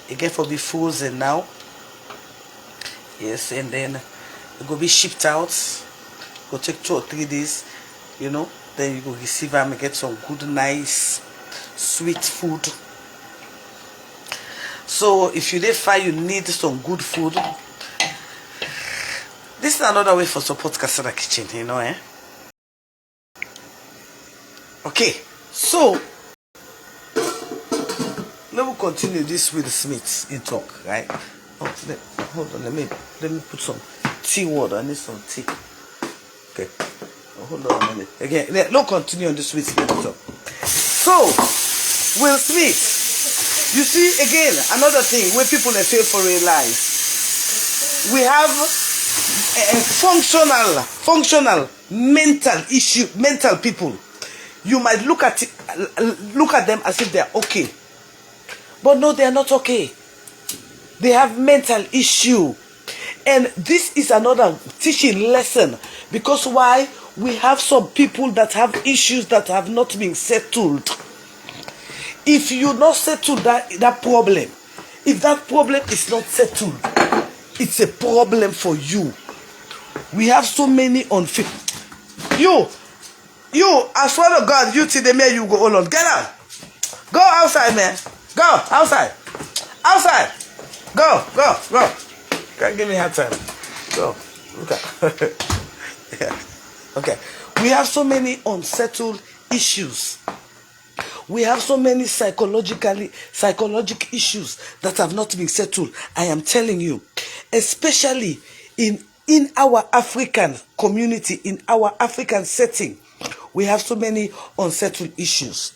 it get for be frozen now. Yes, and then it go be shipped out. Go take 2 or 3 days, you know. Then you go receive them and get some good, nice, sweet food. So if you dey far, you need some good food. This is another way for support Casada Kitchen, you know, eh? Okay, so let me continue this with Smith in talk, right? Oh, hold on, let me put some tea water. I need some tea. Okay, hold on a minute. Again, let's continue on this with Smith talk. So, Will Smith, you see again another thing where people fail for realize. We have a functional mental people. You might look at them as if they are okay, but no, they are not okay. They have mental issue, and this is another teaching lesson. Because why? We have some people that have issues that have not been settled. If you not settle that problem, if that problem is not settled, it's a problem for you. We have so many unfit. You, I swear to God, you till the man you go hold on. Get out. Go outside, man. Go outside. Outside. Go. Can't give me hard time. Go. Look at. Yeah. Okay. We have so many unsettled issues. We have so many psychological issues that have not been settled. I am telling you, especially in our African community, in our African setting, we have so many unsettled issues.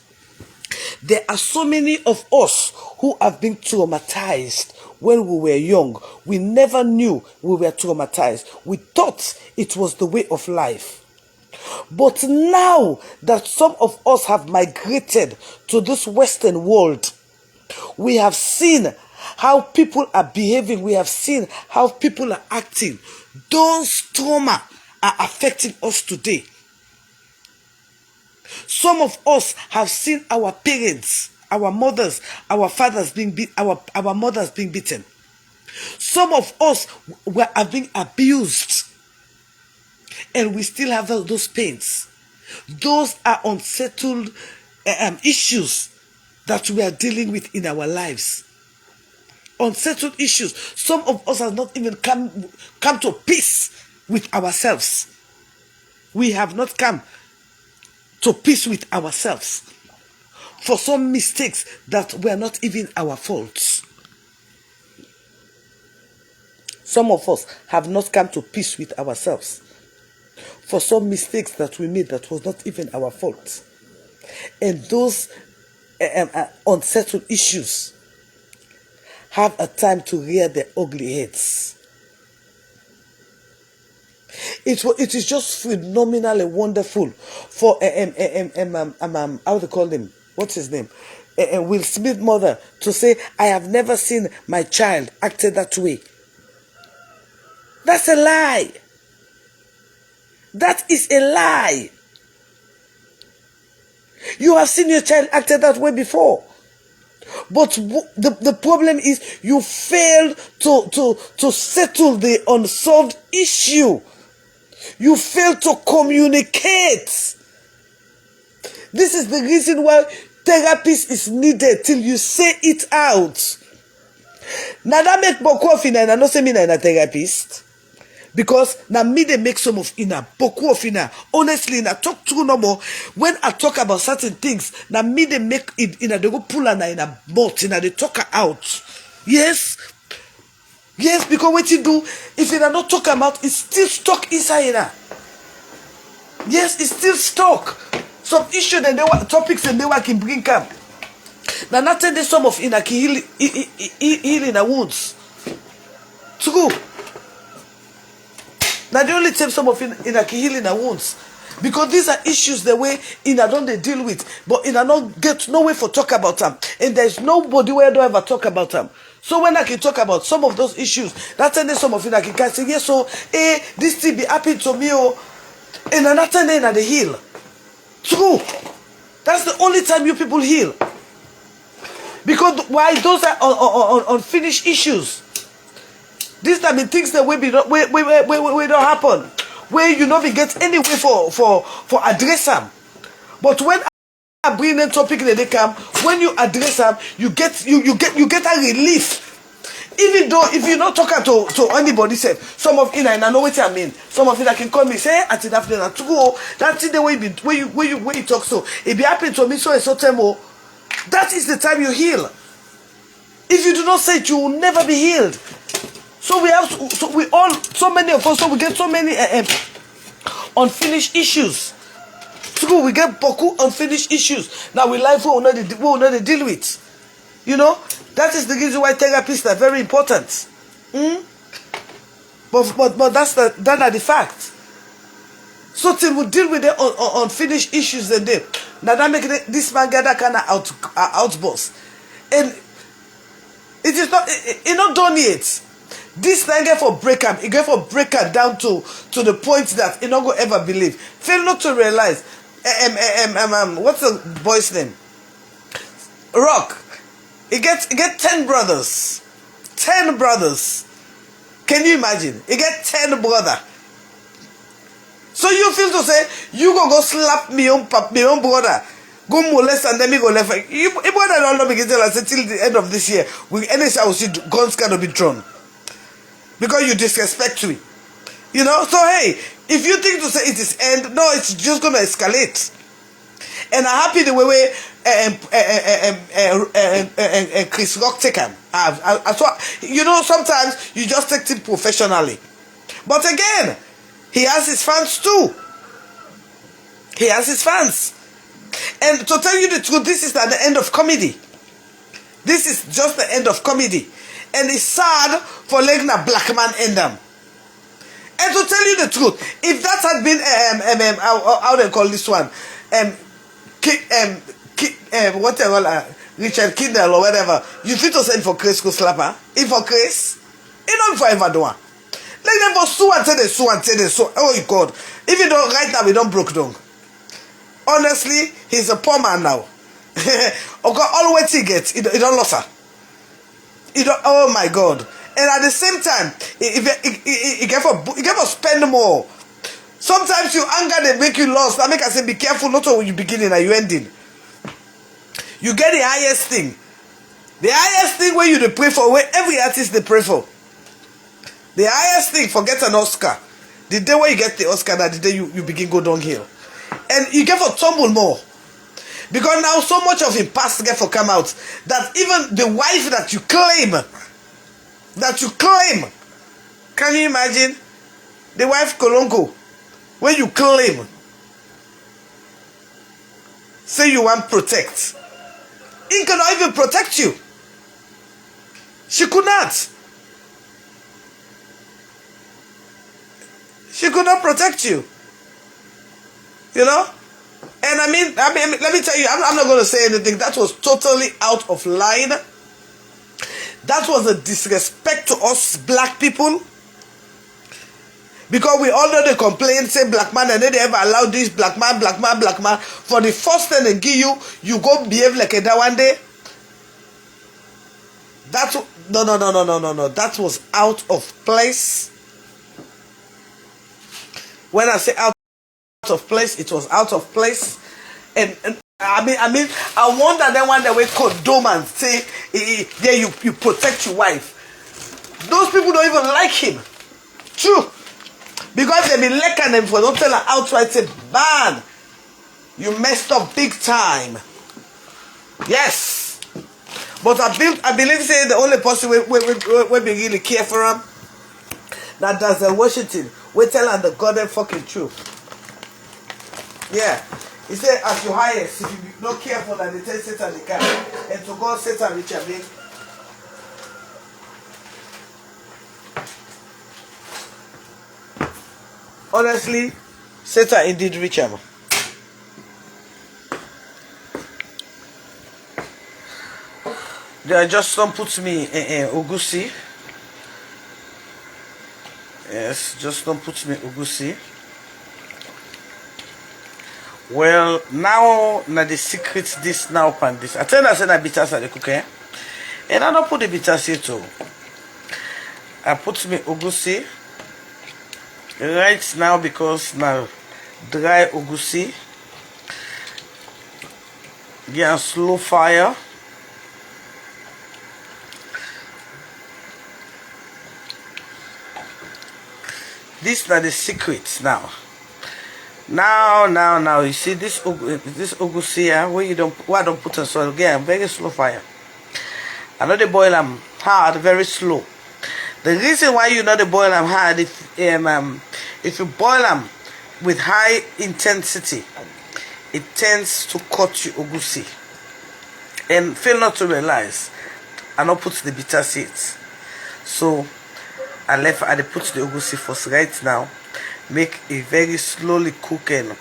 There are so many of us who have been traumatized when we were young. We never knew we were traumatized. We thought it was the way of life. But now that some of us have migrated to this Western world, we have seen how people are behaving. We have seen how people are acting. Those trauma are affecting us today. Some of us have seen our parents, our mothers, our fathers being our mothers being beaten. Some of us are being abused, and we still have those pains. Those are unsettled issues that we are dealing with in our lives. Unsettled issues. Some of us have not even come to peace with ourselves. We have not come to peace with ourselves for some mistakes that were not even our faults. Some of us have not come to peace with ourselves for some mistakes that we made that was not even our fault. And those unsettled issues have a time to rear their ugly heads. It is just phenomenally wonderful for how they call him? What's his name? Will Smith mother to say, I have never seen my child acted that way. That's a lie. That is a lie. You have seen your child acted that way before. But the problem is you failed to settle the unsolved issue. You fail to communicate. This is the reason why therapist is needed till you say it out. Now that make boku of ina, and I say me na a therapist. Because now me they make some of ina, boku of ina. Honestly, na talk true no more. When I talk about certain things, now me they make it ina, they go pull ina in a boat, ina they talk her out. Yes. Yes, because what you do, if you are not talking about, it's still stuck inside her. Yes, it's still stuck. Some issue and topics and they can bring up. Now not the some of inaki healing the wounds. True. Now the only time some of inaki healing the wounds. Because these are issues the way in I don't they deal with, but in I not get no way for talk about them. And there's nobody where I don't ever talk about them. So when I can talk about some of those issues, that's when some of it I can say, yes, so this thing be happening to me, and another time at the heal. True. That's the only time you people heal. Because why those are unfinished issues. These are the things that will don't happen. Where you not be get any way for address them. But when I bring the topic that they come, when you address them, you get a relief. Even though if you're not talking to anybody, say some of you I know what I mean. Some of you that can call me say at the afternoon to go. That's the way you talk. So it be happening to me so and so time. That is the time you heal. If you do not say it, you will never be healed. So we have so many of us. So we get so many unfinished issues. So we get boku unfinished issues. Now we life we will not deal with. You know, that is the reason why therapists are very important. But that are the facts. So till we deal with the unfinished issues and them. Now that make this man get that kind of outburst. And it is not done yet. This thing get for breakup. It get for breakup down to the point that you not go ever believe. Fail not to realize. What's the boy's name? Rock. He get 10 brothers. 10 brothers. Can you imagine? He get 10 brother. So you feel to say you go slap me own brother. Go molest and then me go left. You brother don't know me till the end of this year. We any I will see guns cannot be drawn. Because you disrespect me. You know? So hey, if you think to say it is end, no, it's just gonna escalate. And I'm happy the way Chris Rock take him. You know, sometimes you just take it professionally. But again, he has his fans too. He has his fans. And to tell you the truth, this is at the end of comedy. This is just the end of comedy. And it's sad for letting a black man end them. And to tell you the truth, if that had been how they call this one, whatever, Richard Kindle or whatever, you fit to send for Chris go slapper. If for Chris, it not for ever do. Like them for sue and say they so. Oh God! Even though right now we don't broke down. Honestly, he's a poor man now. Okay, all what he gets, he don't lose her. He don't. Oh my God! And at the same time, he get for spend more. Sometimes you anger they make you lost. That make I say be careful not when you beginning and you ending. You get the highest thing. The highest thing where you pray for, where every artist they pray for. The highest thing, forget an Oscar. The day where you get the Oscar, that the day you begin go downhill. And you get for tumble more. Because now so much of him past get for come out that even the wife that you claim, can you imagine? The wife Kolongo, when you claim, say you want protect, he cannot even protect you. She could not. She could not protect you. You know? And I mean, let me tell you, I'm not going to say anything. That was totally out of line. That was a disrespect to us black people. Because we all know they complain, say black man, and then they ever allow this black man. For the first time they give you go behave like a that one day. That's no. That was out of place. When I say out of place, it was out of place. And I mean, I wonder then one day we condone and say, yeah, you protect your wife. Those people don't even like him. True. Because they be licking them for don't tell her outright, say, man, you messed up big time. Yes. But I believe say the only person we be really care for him, that does the Washington, we tell her the goddamn fucking truth. Yeah. He said, as you highest, if you be not careful that they tell Satan they can. And to God, Satan reach a bit. Honestly, Satan indeed reach him. They just don't put me in Ugusi. Yes, just don't put me Ugusi. Well, now the secret this now and this. I tell you I said I bitters at the cooker. And I don't put the bitters here too. I put me Ugusi right now because now dry Ugusi. Get a slow fire. This is the secret now. Now, you see this Ugusi here, where I don't put on soil again, very slow fire. I know they boil them hard, very slow. The reason why you know they boil them hard, if you boil them with high intensity, it tends to cut you Ugusi. And fail not to realize, I not put the bitter seeds. So I put the Ugusi first right now. Make a very slowly cook and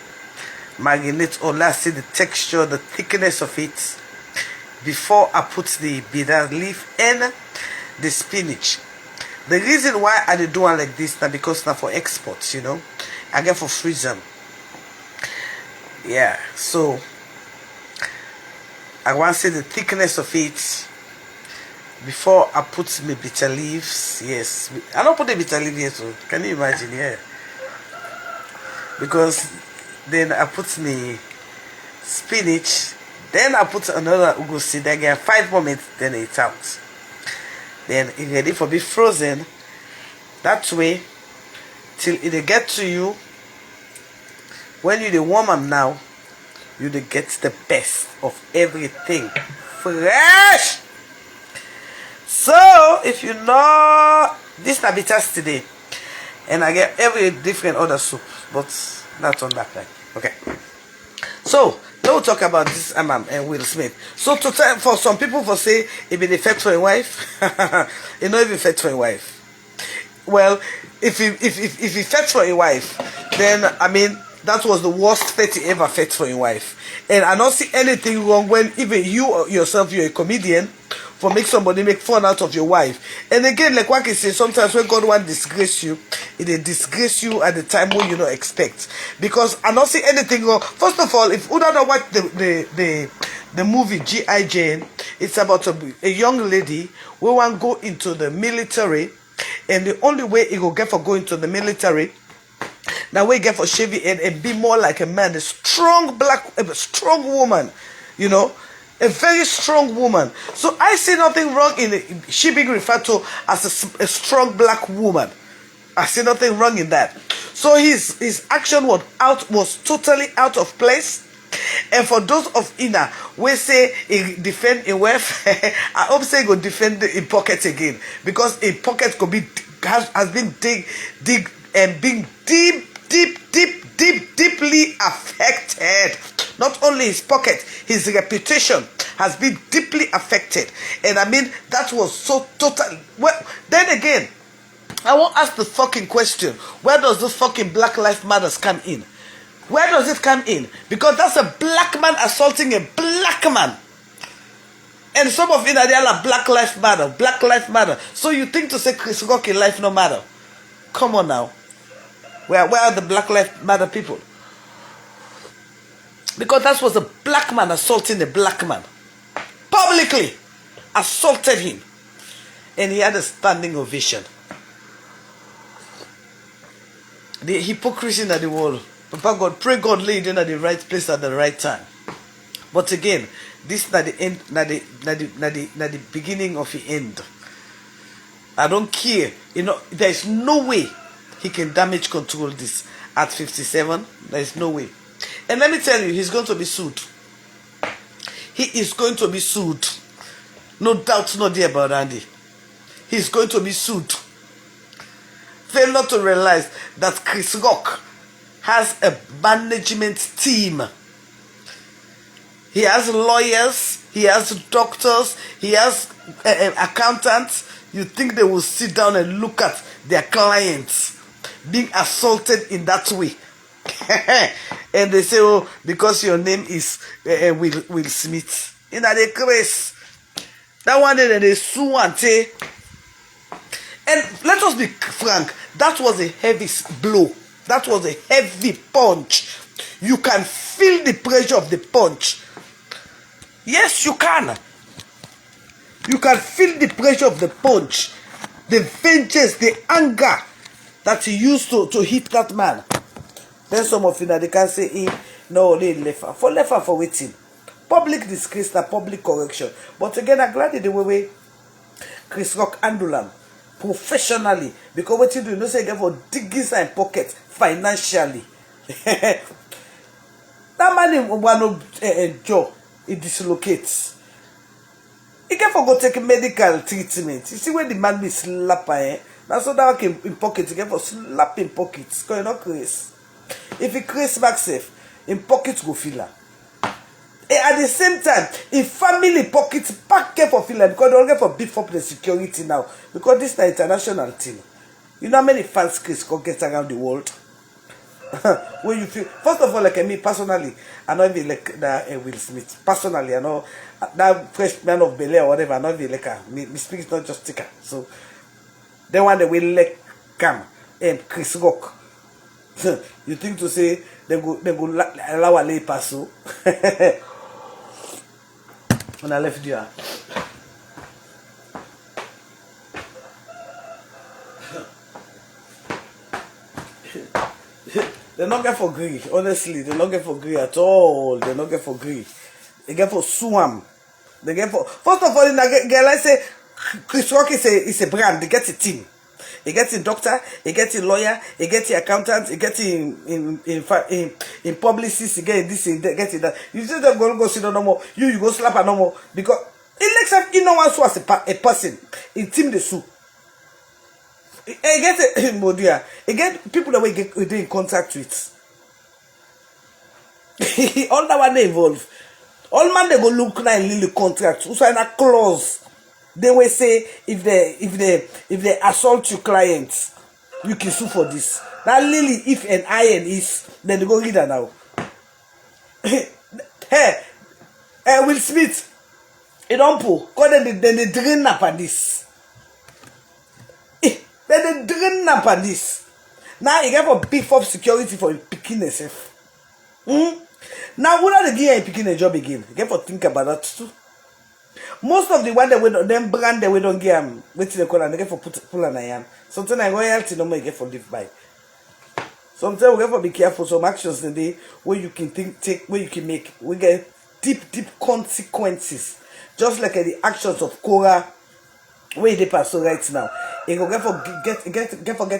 marinate, or let's see the texture, the thickness of it before I put the bitter leaf and the spinach. The reason why I do one like this now because now for exports, you know, I get for freezer. Yeah, so I want to see the thickness of it before I put my bitter leaves. Yes, I don't put the bitter leaf here, so can you imagine? Yeah. Because then I put me spinach, then I put another Ugusi, then again 5 more minutes, then it's out. Then it's ready for be frozen. That way, till it get to you, when you warm them now, you get the best of everything. Fresh! So, if you know, this is bitters today. And I get every different other soup, but that's on that time. Okay. So now we'll talk about this and Will Smith. So to tell for some people for say it been effect for a wife, it not even effect for a wife. Well, if he fetch for a wife, then I mean that was the worst fate he ever fetched for a wife. And I don't see anything wrong when even you yourself, you're a comedian, for make somebody make fun out of your wife. And again, like what I say, sometimes when God want to disgrace you, it disgrace you at the time when you don't expect. Because I don't see anything wrong. First of all, if you don't know what the movie G.I. Jane, it's about a young lady who want to go into the military, and the only way it will get for going to the military, now we get for Chevy and be more like a man, a strong woman, you know, a very strong woman. So I see nothing wrong in it. She being referred to as a strong black woman. I see nothing wrong in that. So his action was totally out of place. And for those of Ina, we say he defend a wife, I hope say he go defend in pocket again, because a pocket could be has been being deeply affected. Not only his pocket, his reputation has been deeply affected. And I mean, that was so total. Well, then again, I won't ask the fucking question, where does this fucking Black Lives Matters come in? Where does it come in? Because that's a black man assaulting a black man. And some of it are like Black Lives Matter, Black Lives Matter. So you think to say Chris Rock in life no matter? Come on now. Where are the Black Lives Matter people? Because that was a black man assaulting a black man. Publicly assaulted him. And he had a standing ovation. The hypocrisy in the world. Papa God, pray God lead you in the right place at the right time. But again, this is not the end, not the beginning of the end. I don't care. You know, there is no way he can damage control this at 57. There is no way. And let me tell you, he's going to be sued. He is going to be sued. No doubt, no there about Andy. He's going to be sued. Fail not to realize that Chris Rock has a management team. He has lawyers, he has doctors, he has accountants. You think they will sit down and look at their clients being assaulted in that way? And they say, oh, because your name is Will Smith. In the craze. That one day they sue and say, and let us be frank, that was a heavy blow. That was a heavy punch. You can feel the pressure of the punch. Yes, you can. You can feel the pressure of the punch, the vengeance, the anger that he used to hit that man. Then some of you, they can say, no, they left for waiting. Public disgrace, public correction. But again, I'm glad the way Chris Rock handle him professionally, because what you do, you know, say again for digging in pocket financially. That man in one of jaw, it dislocates. He can go take medical treatment. You see when the man be slap, that's what that came in pocket. He can for slap in pockets. Because you not crazy. If he crazy back safe, in pockets go feel her. At the same time, in family pockets back care for feel her, because they don't get for beef up the security now. Because this is an international thing. You know how many fans Chris go get around the world? When you feel, first of all, like me personally, I know be like that Will Smith. Personally, I know that fresh man of Bel Air or whatever, I know be like me speak is not just sticker. So they want the will like come and Chris Rock. You think to say they go allow a lay pass so when I left there. They not get for gree, honestly. They not get for gree at all. They not get for gree. They get for swam. They get for, first of all, like say Chris Rock is a brand. They get a team. He gets a doctor, he gets a lawyer, he gets an accountant, he gets in publicist, he gets this, he gets that. You just don't go sit down no more. You go slap her no more, because it looks like you know one sue as a person. In team the sue. He gets a modia. He get people that we get in contact with. All that one they involve. All man they go look now in little contract. Who sign a clause. They will say if they assault your clients, you can sue for this. Now Lily, if an iron is, then they go read her now. Hey, Will Smith, it don't pull. Then they drain up on this. Then they drain up on this. Now you get for beef up security for picking yourself. Now when are they give picking a job again? You get for think about that too. Most of the one that we don't, them brand that we don't get wait till they call and they get for pull an iron. Sometimes I royalty no more you get for live by. Sometimes we get for be careful. Some actions in the where you can take where you can make we get deep consequences. Just like the actions of Cora where they pass so right now. It will get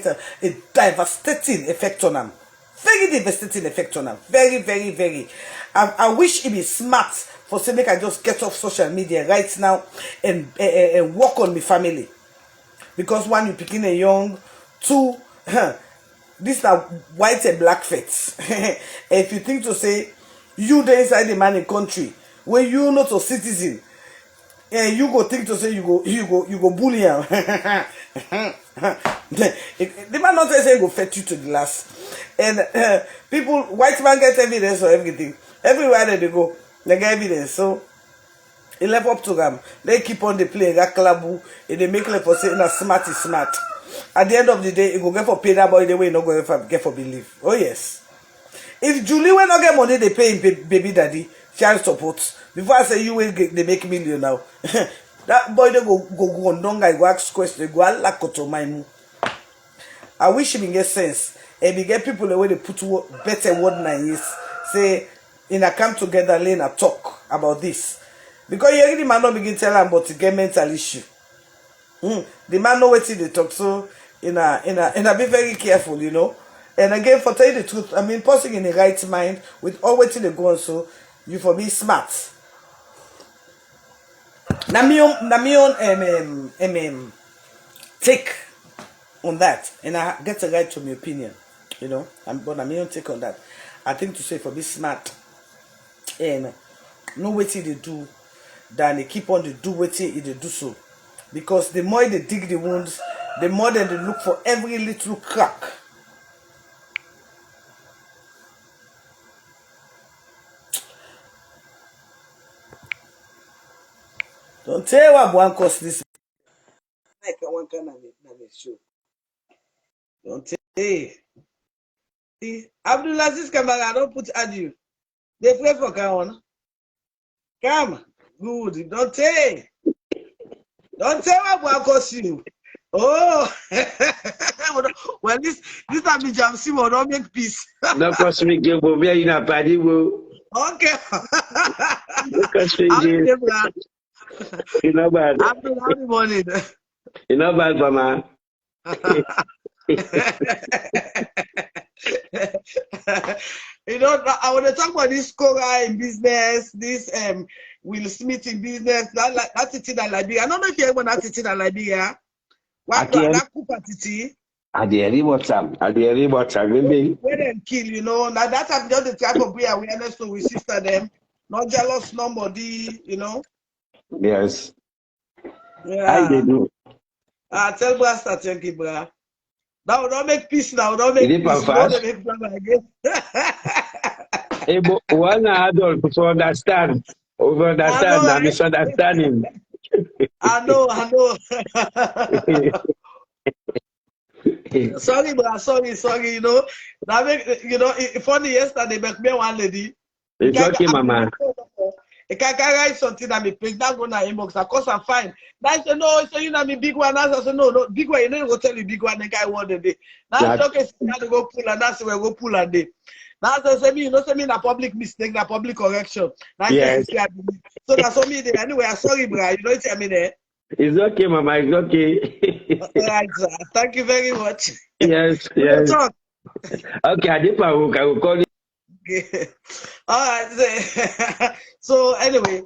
a devastating effect on them. Very devastating effect on them. Very. I wish it be smart for say make I just get off social media right now and work on my family. Because one, you picking a young, two, these are white and black fates. If you think to say you there inside the man in country where you not a citizen, and you go think to say you go bully him. The man not say he go fetch you to the last. And people, white man get evidence for everything. Everywhere that they go, they get evidence. So it left up to them. They keep on the play, that clabu, and they make like for saying that smart is smart. At the end of the day, it go get for pay that boy the way not go get for believe. Oh yes. If Julie will not get money, they pay him baby daddy, child support. Before I say you will get, they make million now. That boy they go on down guy go ask questions, go lack to my. I wish him get sense. And we get people the way they put better word than is. Say in a come together lane a talk about this. Because you really might not begin to tell them about to get mental issue. The man know what they talk, so in a be very careful, you know. And again, for tell you the truth, I mean, person in the right mind with all what they go on, so you for be smart. Namion take on that, and I get a right to my opinion. You know, but I'm going to take on that. I think to say for be smart and know what they do, than they keep on to do what they do so. Because the more they dig the wounds, the more they look for every little crack. Don't tell what one cost this. Like one kind of show. Don't tell. See, Abdulaziz Kamara, don't put at you. They pray for Kawan. Come. Good. Don't tell. Don't tell what one cost you. Oh, well, this time in Jam Simon don't make peace. No cost me give me in a party. Okay. No cost me How give. you bad? You know bad. Abdul, how the morning? You know bad, mama. You know, I want to talk about this Cora in business, this Will Smith in business, that teaching in Liberia. I don't know if you ever that teaching in Liberia. What that Cooper teaching? I dare what maybe. Where them kill, you know. Now that I'm just the type of awareness to we sister them, not jealous nobody, you know. Yes. I Yeah. did do. Tell Blaster, thank you, bro. Now we don't make peace now, we don't Is make it peace, we don't fast? make drama again. Hey, but one adult to understand. Over I know, understand, I'm right? misunderstanding. I know. Sorry, bro. Sorry. You know, that make you know. Funny yesterday, but me one lady. It's okay, mama. I can't write something that me page. Now go na inbox. Of course, I'm fine. Now I say no. So you know me big one. I say no, big one. You know go tell you big one. The guy want the day. Now I say okay, so you have to go pull and that's where go pull and day. Now I say me, you know, say me na public mistake, na public correction. Now I say Yes. so that's what me there. Anyway, I'm sorry, bro. You know what I mean there. It's okay, mama. It's okay. All right, sir. Thank you very much. Yes, We will yes. talk. Okay, I will call you. Okay. All right. So anyway,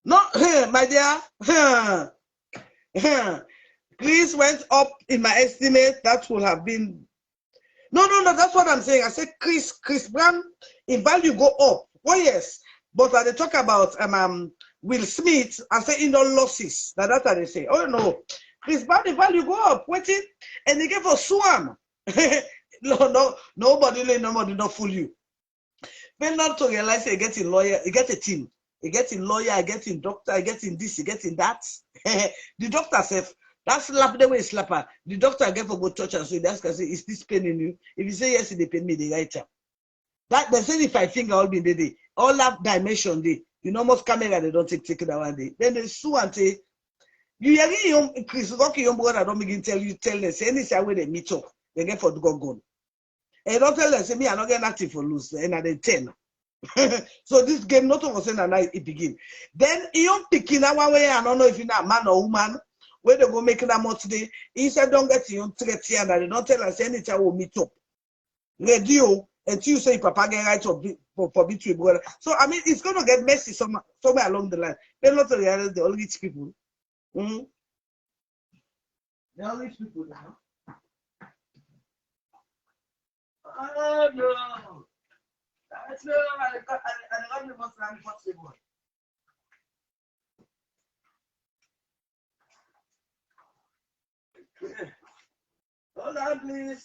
no, my dear, Chris went up in my estimate. That would have been no. That's what I'm saying. I said Chris Brown in value go up. Oh yes, but when they talk about Will Smith, I say in no losses. Now that's what they say. Oh no, Chris Brown in value go up. Waiting, and they gave us Swam. No, nobody not fool you. Fail not to realize you get a lawyer, you get a team, you get a lawyer, you get in doctor, you get in this, you get in that. The doctor says that slap the way slap her. The doctor get for go touch and so that's can say, is this paining you? If you say yes, they pain me, they write up. That they say if I finger all be the all that dimension day. You know most camera they don't take that one day. Then they sue and say, you hear Chris Rocky young brother don't begin tell them say any way they meet up, they get for the gun. And don't tell them say me I not get active for lose and I 10. So this game not over saying and it begin. Then you picking that one way, I don't know if you're not man or woman, where they go make that much today. He said don't get you threat here and they don't tell us any time will meet up. Radio until you say Papa get right for between brother. So I mean it's gonna get messy somewhere along the line. They're not realize the all rich people. Mm-hmm. The all rich people now. Oh no. That's no, I love the most possible. Hold on, please.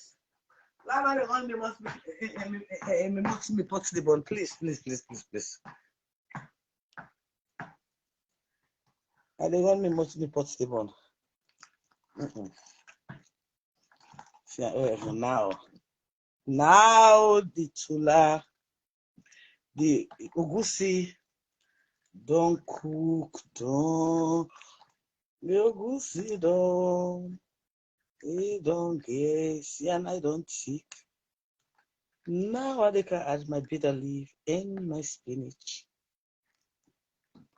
Lama, the must be possible. Please. I the one must be possible. See, now the tula, the ugusi don't cook, don't the ugusi don't. He don't guess, and I don't seek. Now I can add my bitter leaf and my spinach.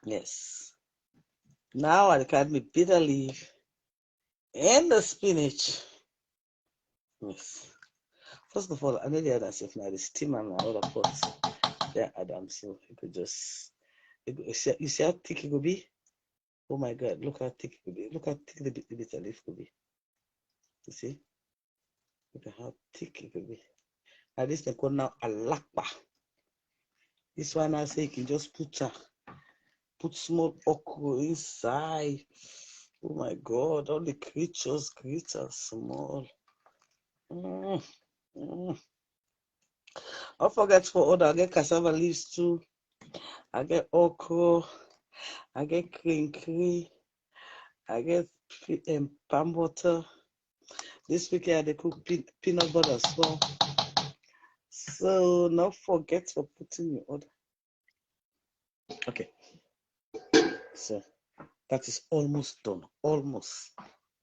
Yes. Now I can add my bitter leaf and the spinach. Yes. First of all, I know the other stuff now, the steam and other pots. Yeah, Adam. So you could just you see how thick it could be? Oh my god, look how thick it could be. Look how thick the bitter leaf could be. You see? Look at how thick it will be. And this they call now a lakpa. This one I say you can just put small okra inside. Oh my God, all the creatures small. Mm, mm. Don't forget for other, I get cassava leaves too. I get okra. I get crinkly. I get palm butter. This week here they cook peanut butter as well. So don't forget for putting your order. Okay, so that is almost done. Almost.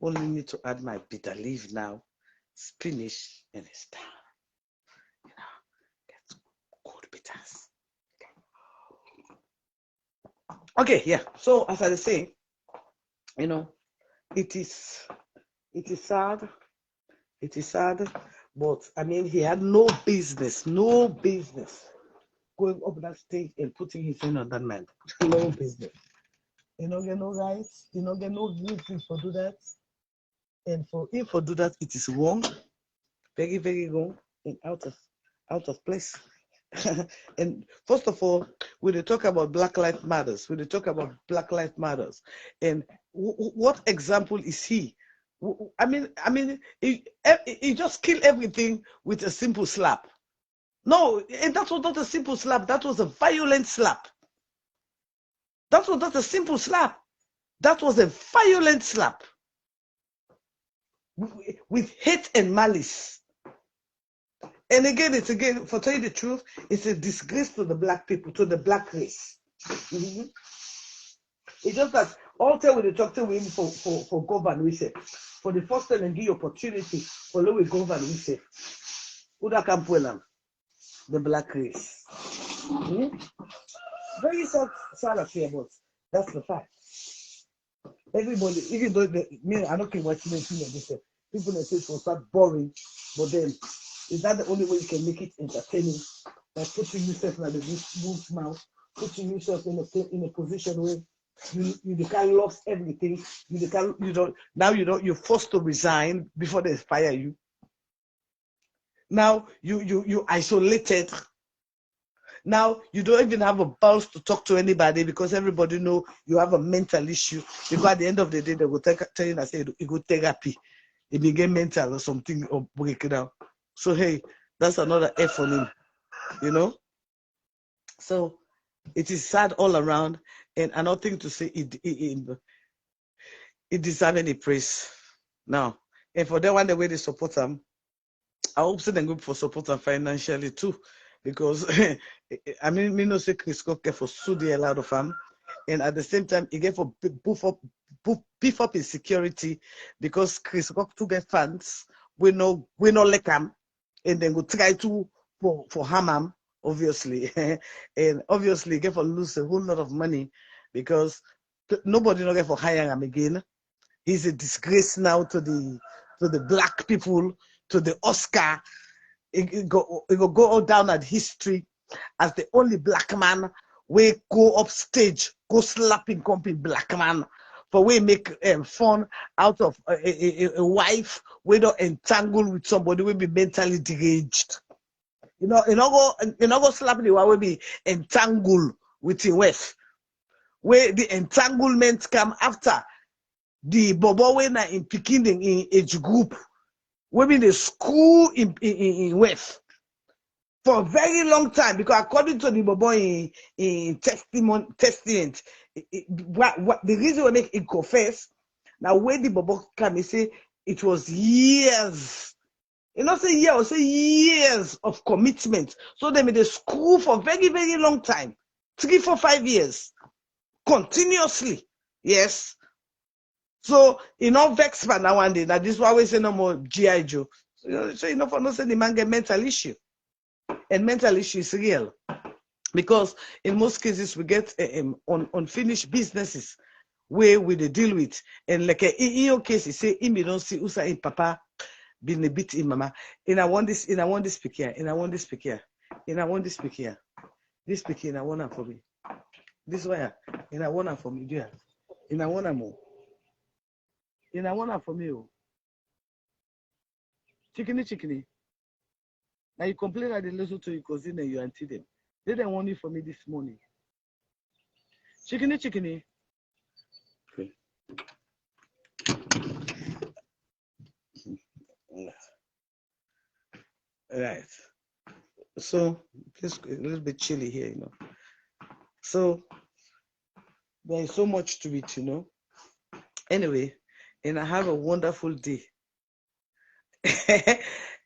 Only need to add my bitter leaf now, spinach, and it's done. You know, get cold bitters. Okay, yeah. So as I was saying, you know, it is sad. It is sad, but I mean, he had no business going up that stage and putting his hand on that man. No business. You know, get no rights. You know, get no reason for do that. And if for do that, it is wrong, very, very wrong, and out of place. And first of all, when they talk about Black Lives Matters, and what example is he? I mean, he just killed everything with a simple slap. No, and that was not a simple slap. That was a violent slap. That was not a simple slap. That was a violent slap with hate and malice. And again, for telling the truth, it's a disgrace to the black people, to the black race. Mm-hmm. It's just that all time when they talk to him for govern, we say, for the first time and give opportunity for low govern, we say, who that can pull them? The black race. Mm-hmm. Very sad affair, but that's the fact. Everybody, even though I don't care what you say, people they say it will start boring, but then is that the only way you can make it entertaining? By putting yourself in the wolf's mouth, putting yourself in a position where you can't lose everything. You're forced to resign before they fire you. Now you isolated. Now you don't even have a pulse to talk to anybody because everybody know you have a mental issue. Because at the end of the day, they will tell you and say you go therapy. If you get mental or something or break it down. So hey, that's another F on him, you know. So it is sad all around, and I don't think to say it deserves any praise. Now, and for that one, the way they support them, I hope so they go for support them financially too, because I mean, me no say Chris Cook for sue a lot of them, and at the same time, he get for beef up his security because Chris Cook to get funds, we no like him, and then go try to for harm him, obviously, and obviously get for lose a whole lot of money because nobody no get for hire him again. He's a disgrace now to the black people, to the Oscar. It go all down at history as the only black man we go up stage, go slapping company black man for we make fun out of a wife we don't entangle with somebody we be mentally deranged. You know go slap the one we be entangled with the wife. Where the entanglement come after the bobo when in picking in age group. We in the school in West for a very long time because according to the bobo in testament, what the reason we make it confess now when the bobo come, he say it was years. You know, say years, say years of commitment. So they made a school for very, very long time, 3, 4, 5 years, continuously. Yes. So you know, vex for now one day. That this why we say no more GI Joe. So you know, for no say the man get mental issue, and mental issue is real because in most cases we get unfinished businesses where we they deal with, and like in your case, you say him you don't see usa in papa been a bit in mama. And I want this speak here, and I want this speak here, and I want this speak here. This speaking I want her for me. This way, and I want her for me, dear. And I want her more. And I want her for me. Chickeny. Now you complain that they listen to your cousin and you auntie them. They didn't want you for me this morning. Chickeny. Okay. Right. So it's a little bit chilly here, you know. So there is so much to it, you know. Anyway, and I have a wonderful day.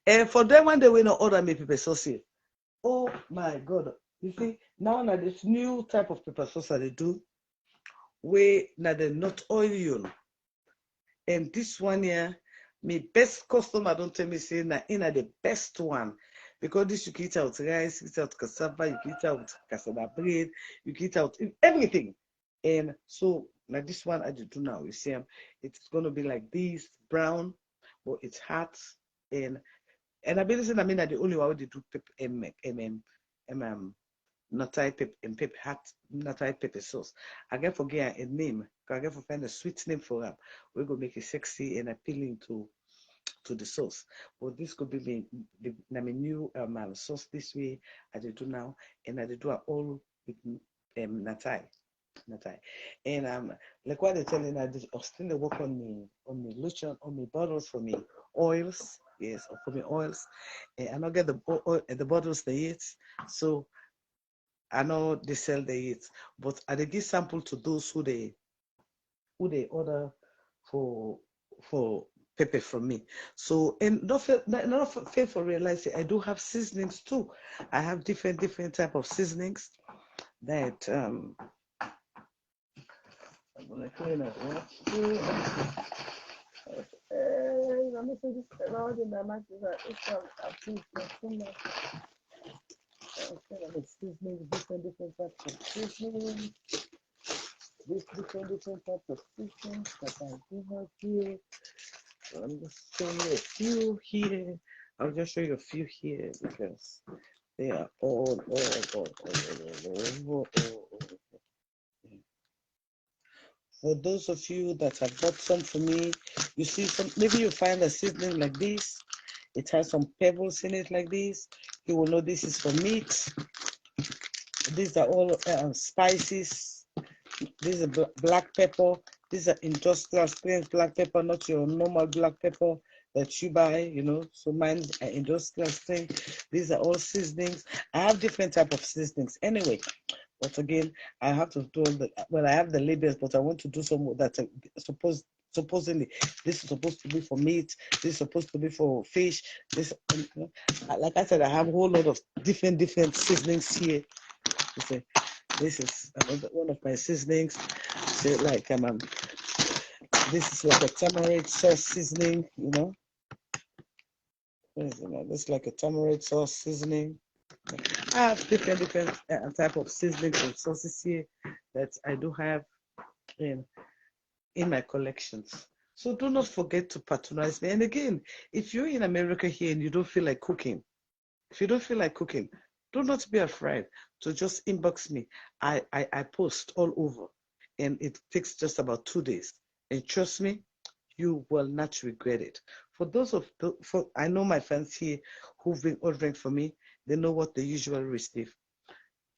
And for them, when they will not order me pepper sauce, oh my God. You see, now that this new type of pepper sauce that they do, where now they're not oil, you know. And this one here, my best customer don't tell me say na in the best one. Because this you can eat out rice, you can eat out cassava, you can eat out cassava bread, you can eat out everything. And so like this one I do now, you see it's gonna be like this, brown, but it's hot. And I believe saying I mean that the only one they do natai pep and pep hat natai pepper sauce. I get forget a name, I get for find a sweet name for them. We're gonna make it sexy and appealing to the sauce. But this could be my new sauce this way I do now, and I do it all with natai. And like what they're telling I still work on me lotion, on me bottles for me oils, yes, for me oils. And I don't get the bottles they eat. So I know they sell the eat, but I they give sample to those who they order for pepper from me. So and not fail for realizing I do have seasonings too. I have different type of seasonings that I'm gonna clean it. I'm gonna say this around in my mouth is that it's seasoning, different types of seasoning. This different types of seasonings that I do have here. So I'm just showing you a few here. I'll just show you a few here because they are all. For those of you that have bought some for me, you see some, maybe you find a seasoning like this. It has some pebbles in it like this. You will know this is for meat. These are all spices. This is black pepper. These are industrial strength black pepper, not your normal black pepper that you buy, you know. So mine's industrial strength. These are all seasonings. I have different type of seasonings. Anyway, but again, I have to do I have the labels, but I want to do some that supposedly this is supposed to be for meat, this is supposed to be for fish. This, like I said, I have a whole lot of different seasonings here. You see, this is one of my seasonings. So like this is like a tamarind sauce seasoning, you know. This is like a tamarind sauce seasoning. I have different type of seasonings and sauces here that I do have in my collections. So do not forget to patronize me. And again, if you're in America here and you don't feel like cooking, do not be afraid to just inbox me. I post all over, and it takes just about 2 days. And trust me, you will not regret it. For those I know my fans here who've been ordering for me, they know what they usually receive.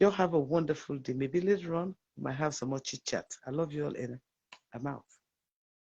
You'll have a wonderful day. Maybe later on, we might have some more chit chat. I love you all, and I'm out.